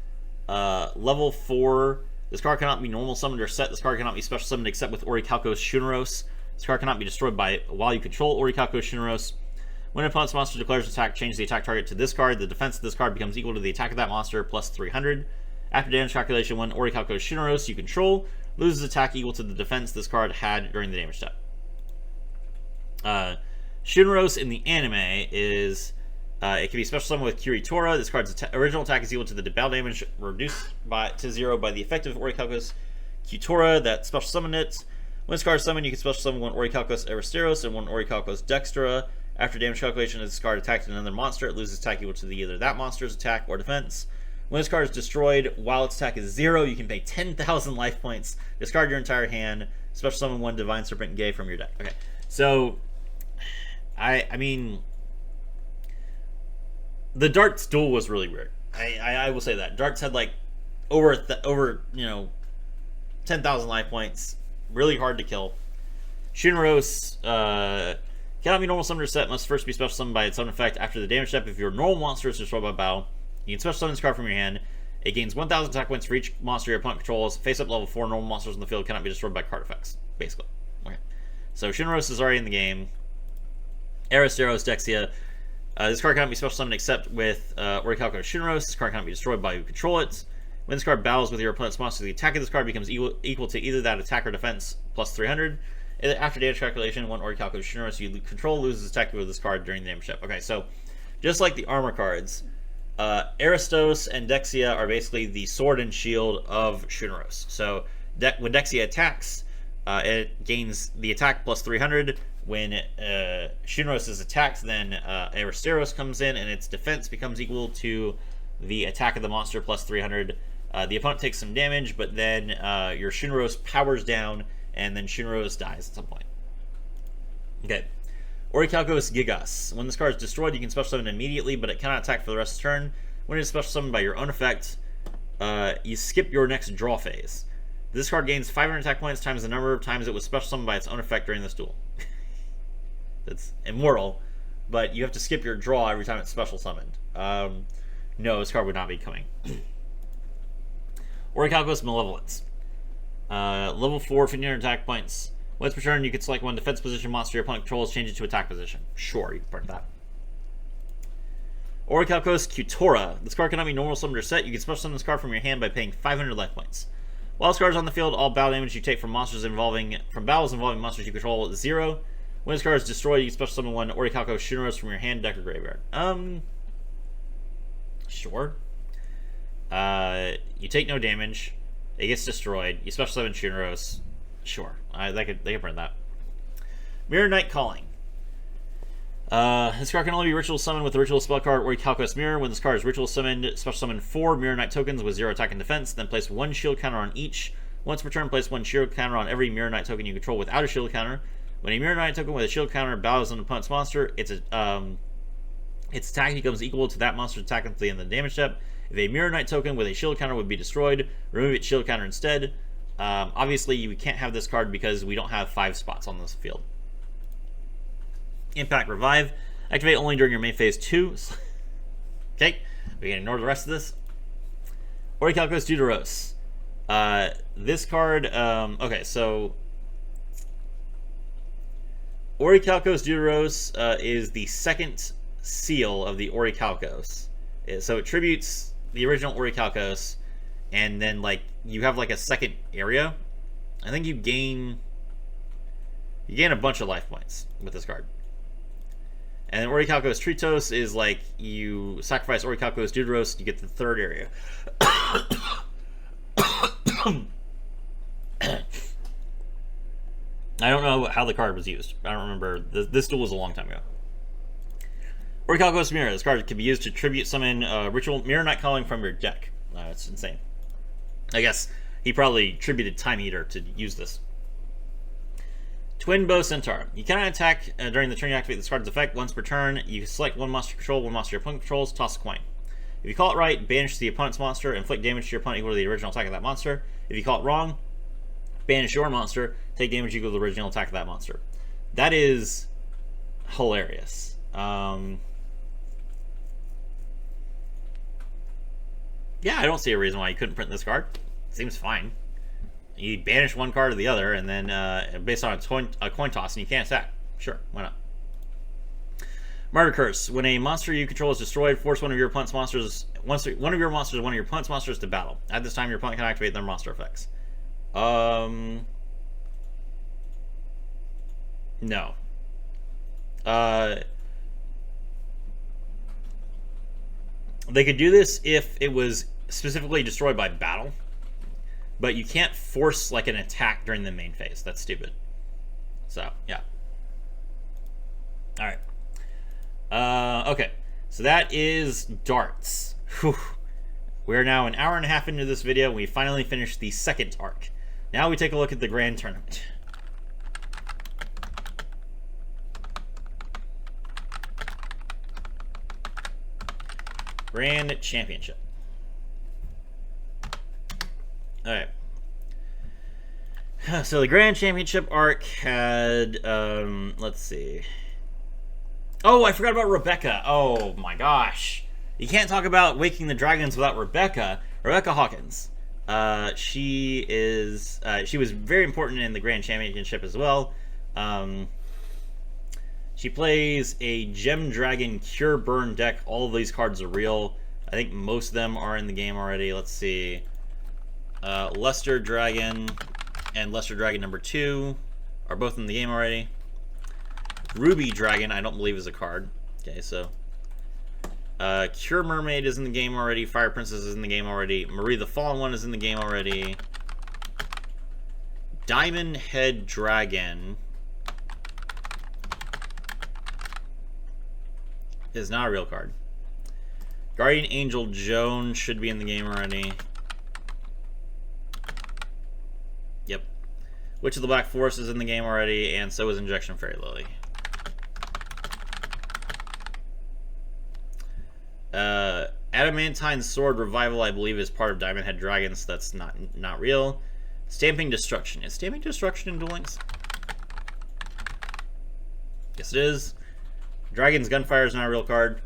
level 4. This card cannot be normal summoned or set. This card cannot be special summoned except with Orichalcos Shuneros. This card cannot be destroyed while you control Orichalcos Shuneros. When an opponent's monster declares an attack, change the attack target to this card. The defense of this card becomes equal to the attack of that monster plus 300. After damage calculation, when Orichalcos Shinobird you control loses attack equal to the defense this card had during the damage step. Shinobird in the anime is it can be special summoned with Kiritora. This card's original attack is equal to the battle damage reduced to 0 by the effective Orichalcos Kiritora that special summoned it. When this card is summoned, you can special summon one Orichalcos Aristeros and one Orichalcos Dextra. After damage calculation, as this card attacked another monster, it loses attack equal to either that monster's attack or defense. When this card is destroyed, while its attack is 0, you can pay 10,000 life points, discard your entire hand, special summon one Divine Serpent Gay from your deck. Okay, so I mean, the Darts duel was really weird. I will say that Darts had like over 10,000 life points, really hard to kill. Shinobird cannot be normal summoned or set, must first be special summoned by its own effect. After the damage step, if your normal monster is destroyed by battle, you can special summon this card from your hand. It gains 1,000 attack points for each monster your opponent controls. Face up level 4 normal monsters in the field cannot be destroyed by card effects, basically. Okay. So Shinobird is already in the game. Aristeros, Dexia. This card cannot be special summoned except with Orichalcos Shinobird. This card cannot be destroyed by you control it. When this card battles with your opponent's monster, the attack of this card becomes equal to either that attack or defense plus 300. After damage calculation, one Orichalcos Shinobird you control loses attack with this card during the damage step. Okay, so just like the armor cards, Aristos and Dexia are basically the sword and shield of Shinobird. So when Dexia attacks, it gains the attack plus 300. When Shinobird is attacked, then Aristeros comes in and its defense becomes equal to the attack of the monster plus 300. The opponent takes some damage, but then your Shinobird powers down, and then Shinobird dies at some point. Okay. Orichalcos Gigas. When this card is destroyed, you can special summon it immediately, but it cannot attack for the rest of the turn. When it is special summoned by your own effect, you skip your next draw phase. This card gains 500 attack points times the number of times it was special summoned by its own effect during this duel. That's immortal, but you have to skip your draw every time it's special summoned. No, this card would not be coming. Orichalcos Malevolence. Level 4, 1500 attack points. Once per turn, you can select one defense position monster your opponent controls, change it to attack position. Sure, you can print that. Orichalcos Kiritora. This card cannot be normal summoned or set. You can special summon this card from your hand by paying 500 life points. While this card is on the field, all battle damage you take from battles involving monsters you control is 0. When this card is destroyed, you can special summon one Orichalcos Shinobird from your hand, deck, or graveyard. Sure. You take no damage. It gets destroyed. You special summon Shinobird. Sure. They could print that. Mirror Knight Calling. This card can only be ritual summoned with the ritual spell card Orichalcos Mirror. When this card is ritual summoned, special summon 4 Mirror Knight tokens with 0 attack and defense, then place 1 shield counter on each. Once per turn, place 1 shield counter on every Mirror Knight token you control without a shield counter. When a Mirror Knight token with a shield counter battles an opponent's monster, its attack becomes equal to that monster's attack at the end of the damage step. If a Mirror Knight token with a shield counter would be destroyed, remove its shield counter instead. Obviously, you can't have this card because we don't have 5 spots on this field. Impact Revive. Activate only during your main phase 2. Okay, we can ignore the rest of this. Orichalcos Deuteros. This card, okay, so Orichalcos Deuteros is the second seal of the Orichalcos. So it tributes the original Orichalcos, and then like you have like a second area. I think you gain a bunch of life points with this card. And then Orichalcos Tritos is like you sacrifice Orichalcos Deuteros, you get the third area. I don't know how the card was used. I don't remember. This duel was a long time ago. Orichalcos Mirror. This card can be used to tribute summon ritual Mirror Knight Calling from your deck. It's insane. I guess he probably tributed Time Eater to use this. Twin Bow Centaur. You cannot attack during the turn you activate this card's effect. Once per turn, you select one monster you control, one monster your opponent controls, toss a coin. If you call it right, banish the opponent's monster, inflict damage to your opponent equal to the original attack of that monster. If you call it wrong, banish your monster, take damage equal to the original attack of that monster. That is hilarious. Yeah, I don't see a reason why you couldn't print this card. Seems fine. You banish one card or the other, and then based on a coin toss, and you can't attack. Sure, why not? Martyr Curse. When a monster you control is destroyed, force one of your opponent's monsters one of your opponent's monsters to battle. At this time, your opponent can activate their monster effects. No. They could do this if it was specifically destroyed by battle, but you can't force like an attack during the main phase. That's stupid. So yeah. All right. Okay. So that is darts. Whew. We're now an hour and a half into this video, and we finally finished the second arc. Now we take a look at the grand tournament. Grand Championship. Alright. So the Grand Championship arc had, let's see. Oh, I forgot about Rebecca. Oh my gosh. You can't talk about Waking the Dragons without Rebecca. Rebecca Hawkins. She was very important in the Grand Championship as well. She plays a Gem Dragon Cure Burn deck. All of these cards are real. I think most of them are in the game already. Let's see. Luster Dragon and Luster Dragon number 2 are both in the game already. Ruby Dragon, I don't believe is a card. Okay, so Cure Mermaid is in the game already. Fire Princess is in the game already. Marie the Fallen One is in the game already. Diamond Head Dragon is not a real card. Guardian Angel Joan should be in the game already. Yep. Witch of the Black Forest is in the game already, and so is Injection Fairy Lily. Adamantine Sword Revival, I believe, is part of Diamond Head Dragon, so that's not real. Stamping Destruction. Is Stamping Destruction in Duel Links? Yes, it is. Dragon's Gunfire is not a real card.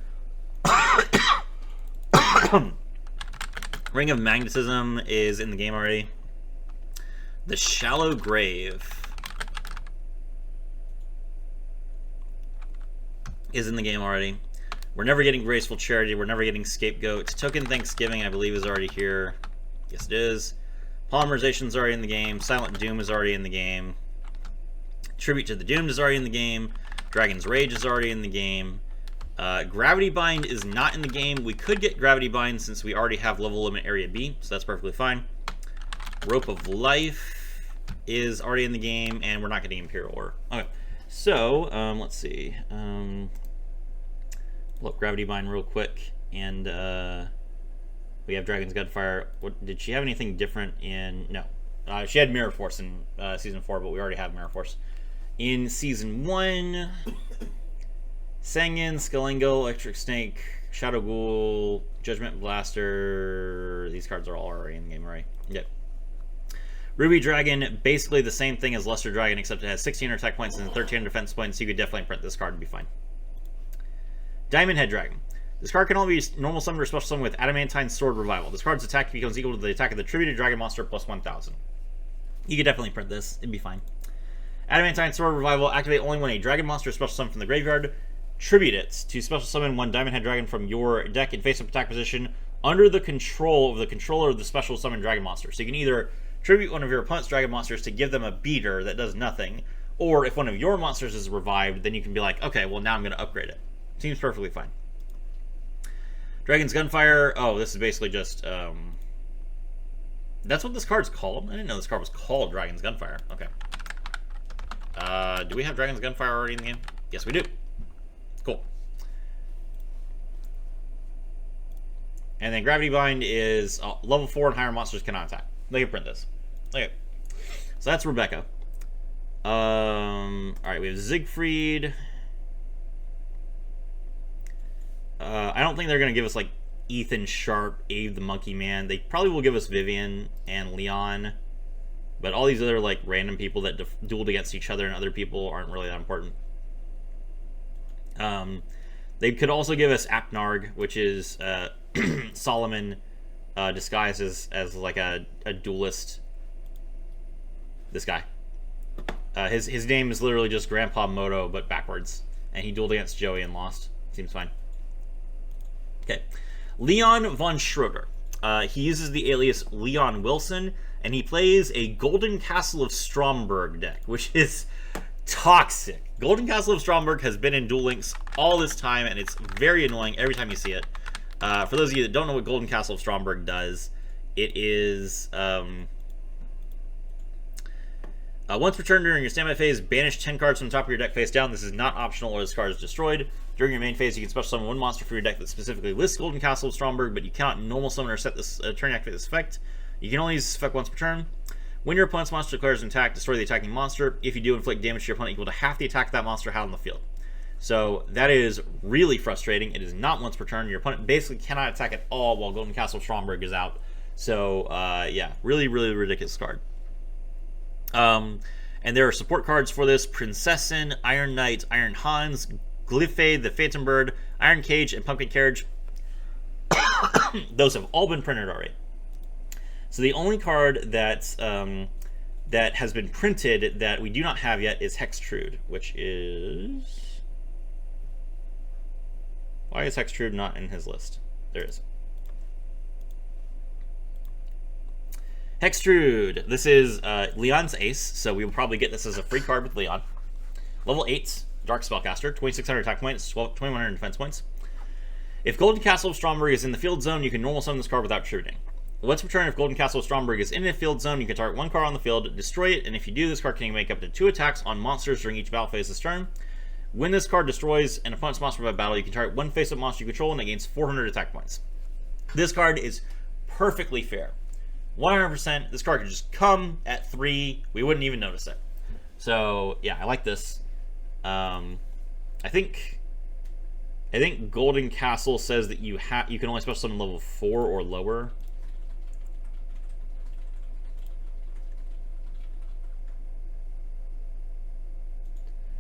Ring of Magnetism is in the game already. The Shallow Grave is in the game already. We're never getting Graceful Charity. We're never getting Scapegoat. Token Thanksgiving, I believe, is already here. Yes, it is. Polymerization is already in the game. Silent Doom is already in the game. Tribute to the Doomed is already in the game. Dragon's Rage is already in the game. Gravity Bind is not in the game. We could get Gravity Bind since we already have Level Limit Area B, so that's perfectly fine. Rope of Life is already in the game, and we're not getting Imperial Order. Okay, so let's see. Pull up Gravity Bind real quick, and we have Dragon's Gunfire. Did she have anything different in... No. She had Mirror Force in Season 4, but we already have Mirror Force. In Season 1, Sangin, Skullangel, Electric Snake, Shadow Ghoul, Judgment Blaster. These cards are all already in the game, right? Yep. Ruby Dragon, basically the same thing as Luster Dragon, except it has 16 attack points and 13 defense points, so you could definitely print this card and be fine. Diamond Head Dragon. This card can only be normal summoned or special summoned with Adamantine Sword Revival. This card's attack becomes equal to the attack of the tributed dragon monster plus 1,000. You could definitely print this. It'd be fine. Adamantine Sword Revival. Activate only when a dragon monster is special summoned from the graveyard. Tribute it to special summon one Diamond Head Dragon from your deck in face-up attack position under the control of the controller of the special summoned dragon monster. So you can either tribute one of your opponent's dragon monsters to give them a beater that does nothing, or if one of your monsters is revived, then you can be like, okay, well now I'm going to upgrade it. Seems perfectly fine. Dragon's Gunfire. Oh, this is basically just... that's what this card's called? I didn't know this card was called Dragon's Gunfire. Okay. Do we have Dragon's Gunfire already in the game? Yes, we do. Cool. And then Gravity Bind is level 4 and higher monsters cannot attack. They can print this. Okay. So that's Rebecca. Alright, we have Siegfried. I don't think they're going to give us, like, Ethan Sharp, Abe the Monkey Man. They probably will give us Vivian and Leon. But all these other, like, random people that dueled against each other and other people aren't really that important. They could also give us Apnarg, which is Solomon disguised as like a duelist. This guy. His name is literally just Grandpa Moto, but backwards. And he dueled against Joey and lost. Seems fine. Okay. Leon von Schroeder. He uses the alias Leon Wilson, and he plays a Golden Castle of Stromberg deck, which is toxic. Golden Castle of Stromberg has been in Duel Links all this time, and it's very annoying every time you see it. For those of you that don't know what Golden Castle of Stromberg does, it is... once per turn during your standby phase, banish 10 cards from the top of your deck face down. This is not optional or this card is destroyed. During your main phase, you can special summon one monster for your deck that specifically lists Golden Castle of Stromberg, but you cannot normal summon or set this turn activate this effect. You can only use this effect once per turn. When your opponent's monster declares an attack, destroy the attacking monster. If you do, inflict damage to your opponent equal to half the attack that monster had on the field. So that is really frustrating. It is not once per turn. Your opponent basically cannot attack at all while Golden Castle of Stromberg is out. So yeah, really, really ridiculous card. And there are support cards for this: Princessin, Iron Knight, Iron Hans, Glyphe, the Phantom Bird, Iron Cage, and Pumpkin Carriage. Those have all been printed already. So the only card that's that has been printed that we do not have yet is Hextrude, which is... Why is Hextrude not in his list? There is. Hextrude. This is Leon's ace, so we will probably get this as a free card with Leon. Level 8, Dark Spellcaster, 2,600 attack points, 2,100 defense points. If Golden Castle of Stromberg is in the field zone, you can normal summon this card without tributing. Once per turn, if Golden Castle of Stromberg is in the field zone, you can target one card on the field, destroy it, and if you do, this card can make up to 2 attacks on monsters during each battle phase this turn. When this card destroys an opponent's monster by battle, you can target one face-up monster you control and it gains 400 attack points. This card is perfectly fair. 100%, this card could just come at 3, we wouldn't even notice it. So, yeah, I like this. I think Golden Castle says that you can only special summon level 4 or lower.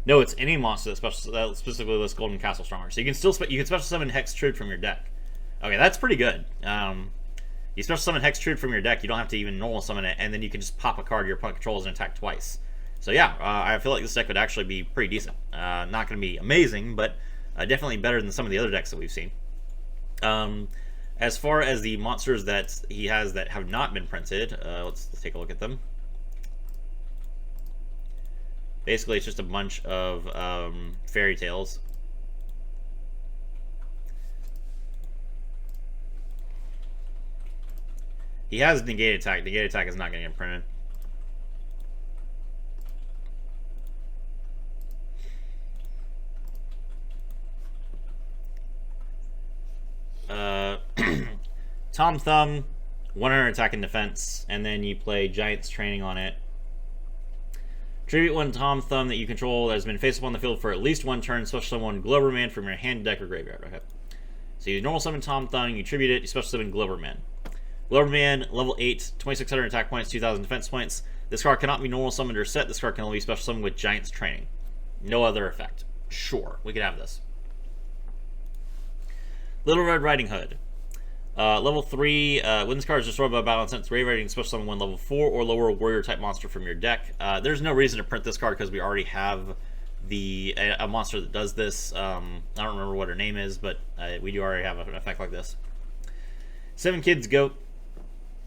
No, it's any monster that specifically lists Golden Castle Stronger. So you can special summon Hextrude from your deck. Okay, that's pretty good. You special summon Hextrude from your deck, you don't have to even normal summon it, and then you can just pop a card your opponent controls and attack twice. So yeah, I feel like this deck would actually be pretty decent. Not going to be amazing, but definitely better than some of the other decks that we've seen. As far as the monsters that he has that have not been printed, let's take a look at them. Basically, it's just a bunch of fairy tales. He has Negate Attack. Negate Attack is not going to get printed. Tom Thumb, 100 attack and defense, and then you play Giant's Training on it. Tribute one Tom Thumb that you control that has been face up on the field for at least one turn. Special summon one Globerman from your hand, deck, or graveyard. Okay. So you normal summon Tom Thumb, you tribute it, you special summon Globerman. Globerman, level 8, 2,600 attack points, 2,000 defense points. This card cannot be normal summoned or set. This card can only be special summoned with Giant's Training. No other effect. Sure, we could have this. Little Red Riding Hood. Level 3, when this card is destroyed by a battle and sent to graveyard, you can special summon one level 4 or lower warrior type monster from your deck. There's no reason to print this card because we already have a monster that does this. I don't remember what her name is, but we do already have an effect like this. 7 Kids Goat.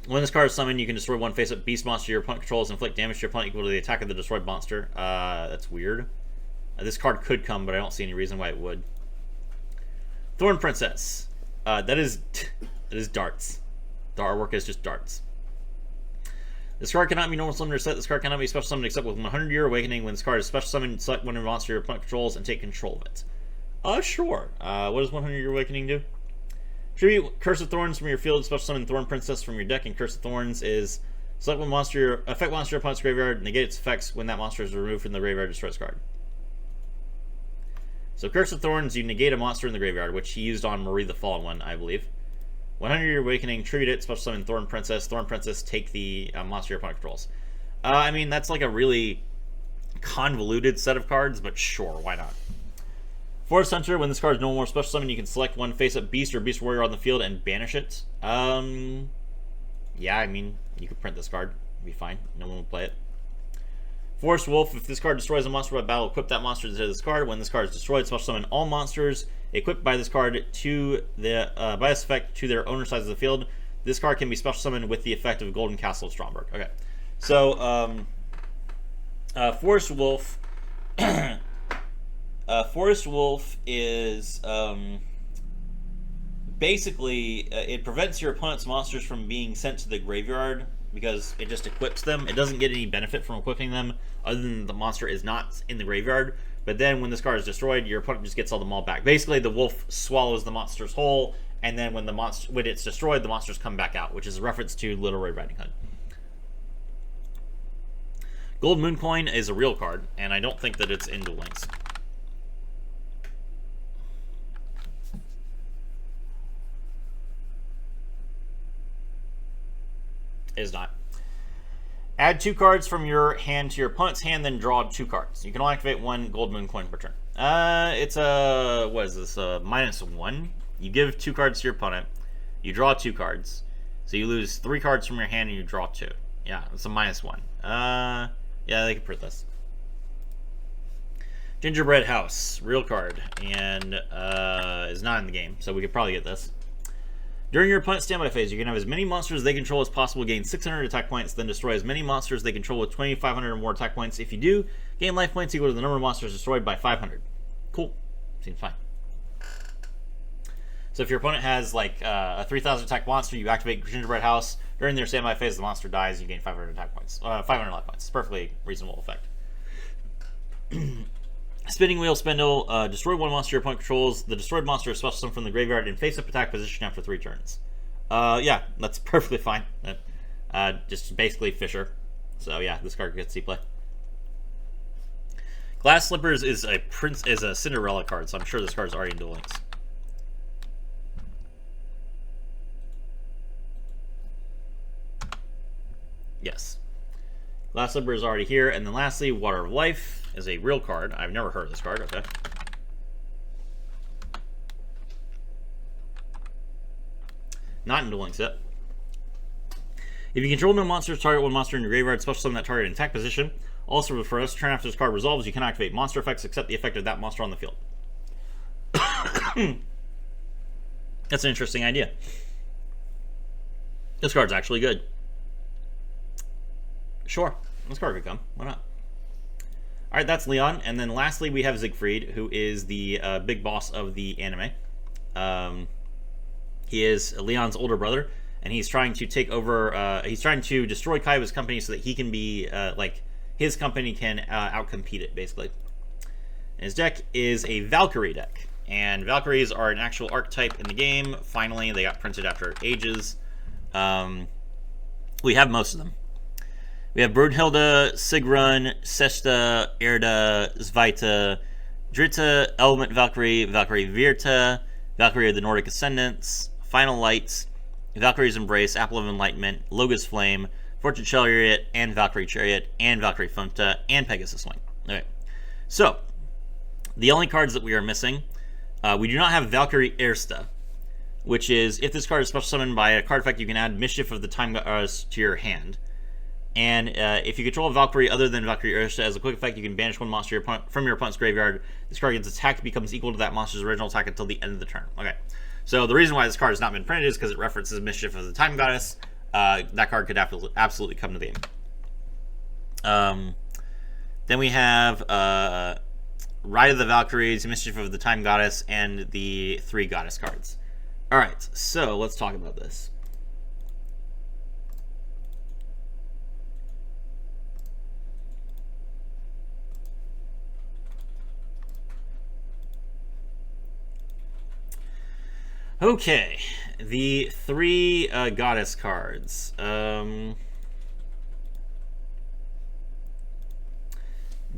When this card is summoned, you can destroy one face-up beast monster your opponent controls and inflict damage to your opponent equal to the attack of the destroyed monster. That's weird. This card could come, but I don't see any reason why it would. Thorn Princess. That is darts. The artwork is just darts. This card cannot be normal summoned or set. This card cannot be special summoned except with 100-year awakening. When this card is special summoned, select one monster your opponent controls and take control of it. Sure. What does 100-year awakening do? Tribute Curse of Thorns from your field, special summon Thorn Princess from your deck, and Curse of Thorns is select one monster, affect monster your opponent's graveyard, negate its effects when that monster is removed from the graveyard, destroy its card. So Curse of Thorns, you negate a monster in the graveyard, which he used on Marie the Fallen one, I believe. 100-year awakening, tribute it, special summon Thorn Princess. Thorn Princess, take the monster your opponent controls. I mean, that's like a really convoluted set of cards, but sure, why not? Forest Hunter, when this card is no more special summon, you can select one face-up beast or beast warrior on the field and banish it. Yeah, I mean, you could print this card. It'd be fine. No one will play it. Forest Wolf, if this card destroys a monster by battle, equip that monster to this card. When this card is destroyed, special summon all monsters equipped by this card to the by this effect to their owner sides of the field. This card can be special summoned with the effect of Golden Castle of Stromberg. Okay, so Forest Wolf. Forest Wolf is basically it prevents your opponent's monsters from being sent to the graveyard because it just equips them. It doesn't get any benefit from equipping them other than the monster is not in the graveyard. But then when this card is destroyed, your opponent just gets all the maul back. Basically, the wolf swallows the monster's whole, and then when it's destroyed, the monsters come back out, which is a reference to Little Red Riding Hood. Gold Moon Coin is a real card, and I don't think that it's in Duel Links. Is not. Add 2 cards from your hand to your opponent's hand, then draw 2 cards. You can only activate 1 Gold Moon Coin per turn. It's a, what is this, -1. You give 2 cards to your opponent. You draw 2 cards. So you lose 3 cards from your hand and you draw 2. Yeah, it's a -1. Yeah, they can print this. Gingerbread House, real card, and is not in the game, so we could probably get this. During your opponent's standby phase, you can have as many monsters they control as possible, gain 600 attack points, then destroy as many monsters they control with 2,500 or more attack points. If you do, gain life points equal to the number of monsters destroyed by 500. Cool. Seems fine. So if your opponent has like a 3,000 attack monster, you activate Gingerbread House. During their standby phase, the monster dies, you gain 500 attack points. 500 life points. It's a perfectly reasonable effect. Spinning Wheel Spindle, destroy 1 monster your opponent controls. The destroyed monster is special summoned from the graveyard in face-up attack position after 3 turns. Yeah, that's perfectly fine. Just basically Fisher. So yeah, this card gets C-play. Glass Slippers is a Cinderella card, so I'm sure this card is already in Duel Links. Yes. Glass Slipper is already here. And then lastly, Water of Life is a real card. I've never heard of this card. Okay. Not in Duel Links yet. If you control no monsters, target 1 monster in your graveyard, special summon that target in attack position. Also, for the first turn after this card resolves, you can activate monster effects except the effect of that monster on the field. That's an interesting idea. This card's actually good. Sure, this card could come. Why not? All right, that's Leon. And then lastly, we have Siegfried, who is the big boss of the anime. He is Leon's older brother, and he's trying to take over, he's trying to destroy Kaiba's company so that he can be, like, his company can outcompete it, basically. And his deck is a Valkyrie deck. And Valkyries are an actual archetype in the game. Finally, they got printed after ages. We have most of them. We have Brunhilde, Sigrun, Sesta, Erda, Zvaita, Drita, Element Valkyrie, Valkyrie Virta, Valkyrie of the Nordic Ascendants, Final Light, Valkyrie's Embrace, Apple of Enlightenment, Loga's Flame, Fortune Chariot, and Valkyrie Chariot, and Valkyrie Funta, and Pegasus Wing. Okay, so the only cards that we are missing, we do not have Valkyrie Ersta, which is if this card is special summoned by a card effect, you can add Mischief of the Time Goddess to your hand. And if you control a Valkyrie other than Valkyrie Ersta, as a quick effect, you can banish 1 monster from your opponent's graveyard. This card gets attacked, becomes equal to that monster's original attack until the end of the turn. Okay, so the reason why this card has not been printed is because it references Mischief of the Time Goddess. That card could absolutely come to the game. Then we have Ride of the Valkyries, Mischief of the Time Goddess, and the 3 Goddess cards. All right, so let's talk about this. Okay, the 3 Goddess cards.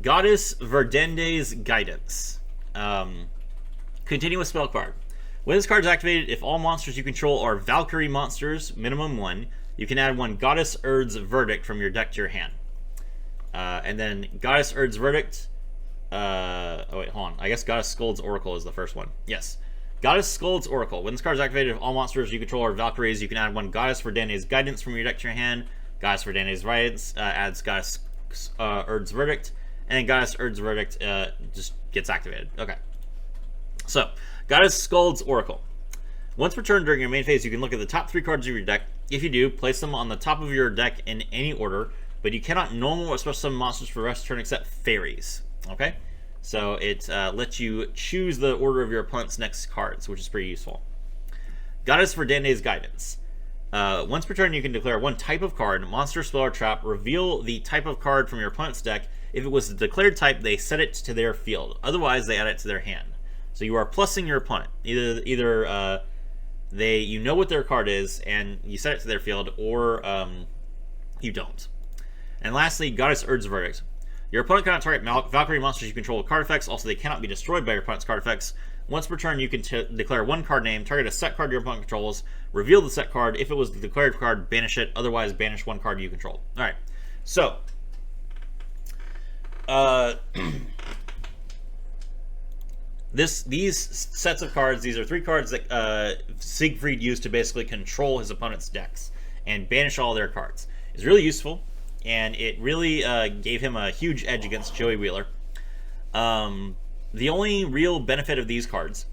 Goddess Verdende's Guidance. Continuous spell card. When this card is activated, if all monsters you control are Valkyrie monsters, minimum 1, you can add 1 Goddess Erd's Verdict from your deck to your hand. And then Goddess Erd's Verdict. Oh wait, hold on. I guess Goddess Skuld's Oracle is the first one. Yes. Goddess Skuld's Oracle. When this card is activated, if all monsters you control are Valkyries, you can add 1 Goddess Verdende's Guidance from your deck to your hand. Goddess Verdende's Guidance adds Goddess Erd's Verdict. And then Goddess Erd's Verdict just gets activated. Okay. So, Goddess Skuld's Oracle. Once per turn during your main phase, you can look at the top 3 cards of your deck. If you do, place them on the top of your deck in any order, but you cannot normal or special summon monsters for the rest of the turn except fairies. Okay? So it lets you choose the order of your opponent's next cards, which is pretty useful. Goddess Verdande's Guidance. Once per turn, you can declare one type of card, monster, spell, or trap. Reveal the type of card from your opponent's deck. If it was the declared type, they set it to their field. Otherwise, they add it to their hand. So you are plussing your opponent. Either you know what their card is and you set it to their field, or you don't. And lastly, Goddess Urd's Verdict. Your opponent cannot target Valkyrie monsters you control with card effects. Also, they cannot be destroyed by your opponent's card effects. Once per turn, you can declare one card name, target a set card your opponent controls, reveal the set card. If it was the declared card, banish it. Otherwise, banish one card you control. All right. So, these sets of cards, these are 3 cards that Siegfried used to basically control his opponent's decks and banish all their cards. It's really useful, and it really gave him a huge edge against Joey Wheeler. The only real benefit of these cards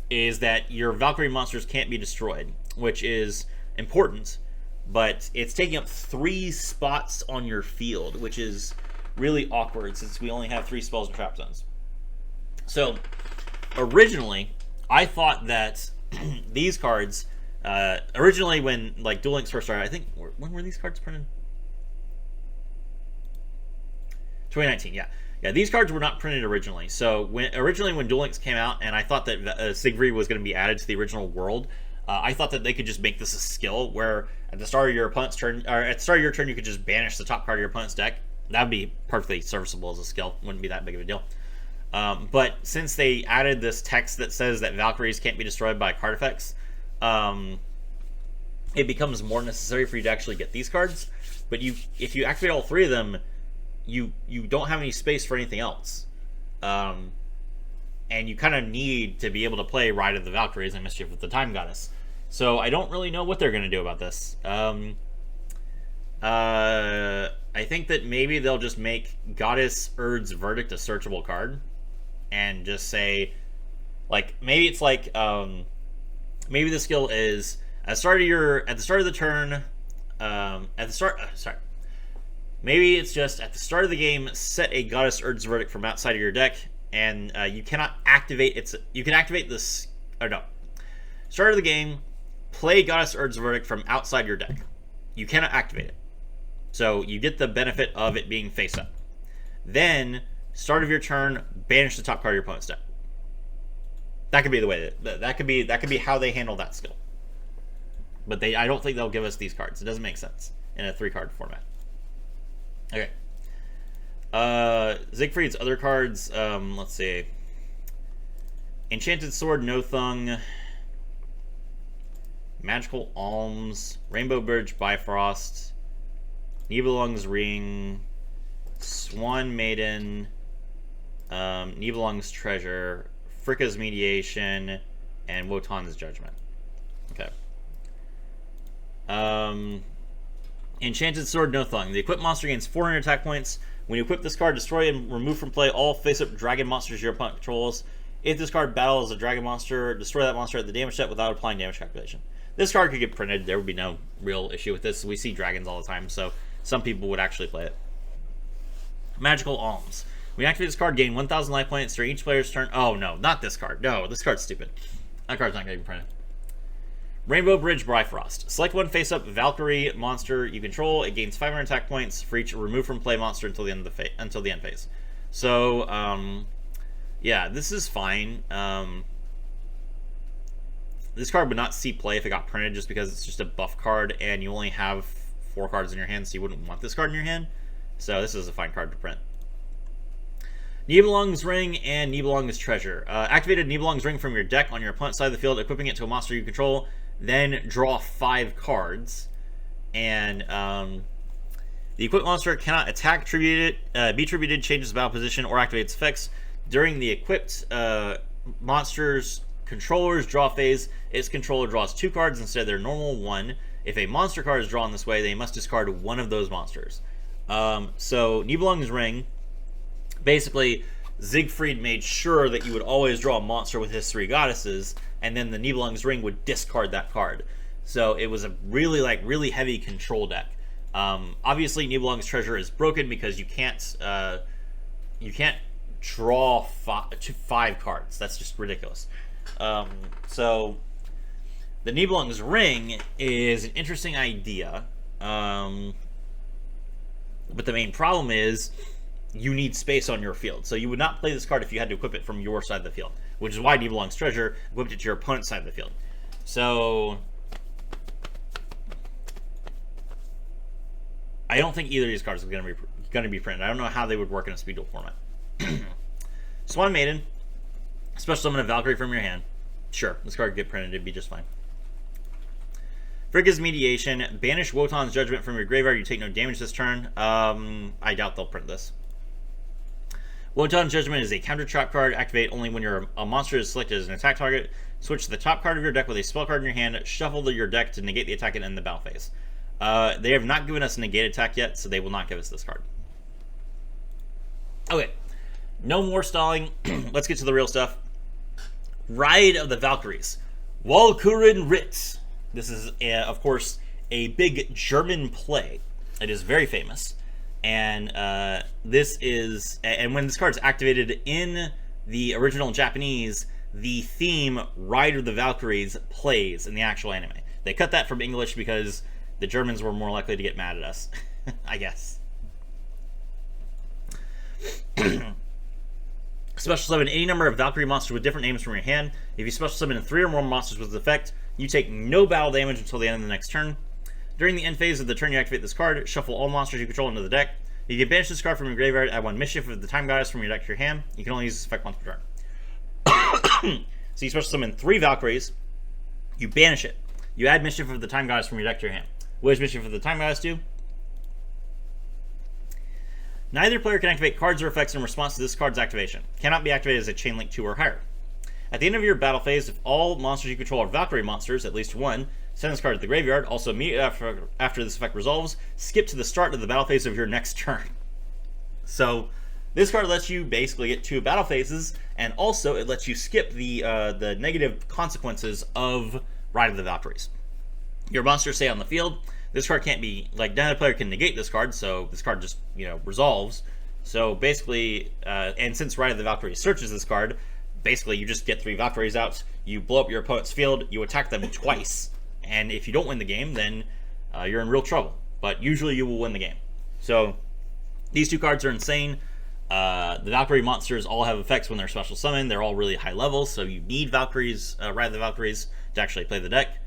is that your Valkyrie monsters can't be destroyed, which is important, but it's taking up 3 spots on your field, which is really awkward since we only have 3 spells and trap zones. So, originally, I thought that these cards, originally when like Duel Links first started, I think, when were these cards printed? 2019, yeah. Yeah, these cards were not printed originally. So originally when Duel Links came out, and I thought that Siegfried was going to be added to the original world, I thought that they could just make this a skill where at the start of your opponent's turn, or at the start of your turn, you could just banish the top card of your opponent's deck. That would be perfectly serviceable as a skill. Wouldn't be that big of a deal. But since they added this text that says that Valkyries can't be destroyed by card effects, it becomes more necessary for you to actually get these cards. But if you activate all 3 of them, you don't have any space for anything else. And you kind of need to be able to play Ride of the Valkyries and Mischief with the Time Goddess. So I don't really know what they're going to do about this. I think that maybe they'll just make Goddess Urd's Verdict a searchable card. And just say, like, maybe it's like, maybe the skill is, at the start of the turn, maybe it's just at the start of the game, set a Goddess Urd's Verdict from outside of your deck, and you cannot activate you can activate this, or no. Start of the game, play Goddess Urd's Verdict from outside your deck. You cannot activate it. So you get the benefit of it being face up. Then, start of your turn, banish the top card of your opponent's deck. That could be the way that could be how they handle that skill. But I don't think they'll give us these cards. It doesn't make sense in a 3-card format. Okay. Siegfried's other cards, let's see. Enchanted Sword, Nothung, Magical Alms, Rainbow Bridge, Bifrost, Nibelung's Ring, Swan Maiden, Nibelung's Treasure, Fricka's Mediation, and Wotan's Judgment. Okay. Enchanted Sword, Nothung. The equipped monster gains 400 attack points. When you equip this card, destroy and remove from play all face-up dragon monsters your opponent controls. If this card battles a dragon monster, destroy that monster at the damage set without applying damage calculation. This card could get printed. There would be no real issue with this. We see dragons all the time, so some people would actually play it. Magical Alms. When you activate this card, gain 1,000 life points during each player's turn. Oh, no, not this card. No, this card's stupid. That card's not going to get printed. Rainbow Bridge, Bifrost. Select one face-up Valkyrie monster you control. It gains 500 attack points for each remove from play monster until the end of the end phase. So, yeah, this is fine. This card would not see play if it got printed, just because it's just a buff card, and you only have 4 cards in your hand, so you wouldn't want this card in your hand. So this is a fine card to print. Nibelung's Ring and Nibelung's Treasure. Activated Nibelung's Ring from your deck on your opponent's side of the field, equipping it to a monster you control. Then draw 5 cards. And the equipped monster cannot attack, be tributed, change its battle position, or activate its effects. During the equipped monster's controller's draw phase, its controller draws 2 cards instead of their normal 1. If a monster card is drawn this way, they must discard one of those monsters. So Nibelung's Ring, basically, Siegfried made sure that you would always draw a monster with his 3 goddesses, and then the Nibelung's Ring would discard that card. So it was a really heavy control deck. Obviously, Nibelung's Treasure is broken because you can't draw 5 cards. That's just ridiculous. So the Nibelung's Ring is an interesting idea, but the main problem is you need space on your field. So you would not play this card if you had to equip it from your side of the field, which is why Nibelung's Treasure equipped it to your opponent's side of the field. So I don't think either of these cards are going to be printed. I don't know how they would work in a Speed Duel format. Swan Maiden, special summon a Valkyrie from your hand. Sure, this card could get printed, it'd be just fine. Frigga's Mediation, banish Wotan's Judgment from your graveyard. You take no damage this turn. I doubt they'll print this. Wotan's Judgment is a counter trap card. Activate only when a monster is selected as an attack target. Switch to the top card of your deck with a spell card in your hand. Shuffle your deck to negate the attack and end the battle phase. They have not given us a negate attack yet, so they will not give us this card. Okay, no more stalling. Let's get to the real stuff. Ride of the Valkyries. Walküren Ritt. This is, of course, a big German play. It is very famous. And this is... And when this card is activated in the original Japanese, the theme Ride of the Valkyries plays in the actual anime. They cut that from English because the Germans were more likely to get mad at us, I guess. Special summon any number of Valkyrie monsters with different names from your hand. If you special summon 3 or more monsters with this effect, you take no battle damage until the end of the next turn. During the end phase of the turn you activate this card, shuffle all monsters you control into the deck. You can banish this card from your graveyard, add 1 Mischief of the Time Goddess from your deck to your hand. You can only use this effect once per turn. So you special summon 3 Valkyries, you banish it. You add Mischief of the Time Goddess from your deck to your hand. What does Mischief of the Time Goddess do? Neither player can activate cards or effects in response to this card's activation. Cannot be activated as a chain link 2 or higher. At the end of your battle phase, if all monsters you control are Valkyrie monsters, at least 1, send this card to the graveyard. Also, immediately after this effect resolves, skip to the start of the battle phase of your next turn. So, this card lets you basically get 2 battle phases, and also it lets you skip the negative consequences of Ride of the Valkyries. Your monsters stay on the field. This card can't be, like, none player can negate this card, so this card just, resolves. So basically, and since Ride of the Valkyries searches this card, basically you just get 3 Valkyries out, you blow up your opponent's field, you attack them twice, and if you don't win the game, then you're in real trouble. But usually you will win the game. So these 2 cards are insane. The Valkyrie monsters all have effects when they're special summoned. They're all really high levels, so you need Valkyries, Ride of the Valkyries, to actually play the deck.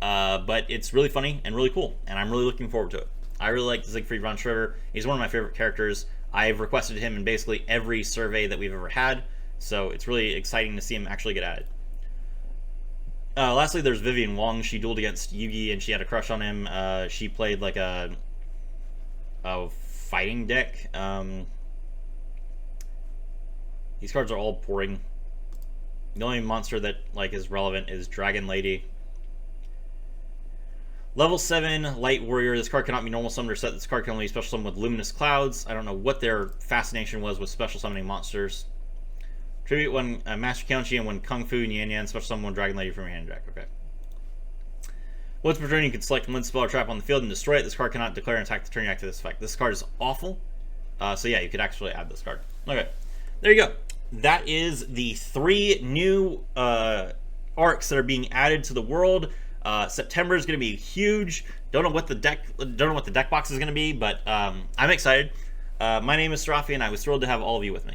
But it's really funny and really cool, and I'm really looking forward to it. I really like Siegfried von Schreiber. He's one of my favorite characters. I've requested him in basically every survey that we've ever had, so it's really exciting to see him actually get added. Lastly, there's Vivian Wong. She dueled against Yugi, and she had a crush on him. She played like a fighting deck. These cards are all boring. The only monster that is relevant is Dragon Lady. Level 7, Light Warrior. This card cannot be normal summoned or set. This card can only be special summoned with Luminous Clouds. I don't know what their fascination was with special summoning monsters. Tribute 1 Master Kyonchi and 1 Kung Fu Nian Yan. Special summon 1 Dragon Lady from your hand deck. Okay. Once per turn, you can select 1 spell or trap on the field and destroy it. This card cannot declare an attack the turn you activate this effect. This card is awful. So yeah, you could actually add this card. Okay. There you go. That is the 3 new arcs that are being added to the world. September is going to be huge. Don't know what the deck box is going to be, but I'm excited. My name is Serafi, and I was thrilled to have all of you with me.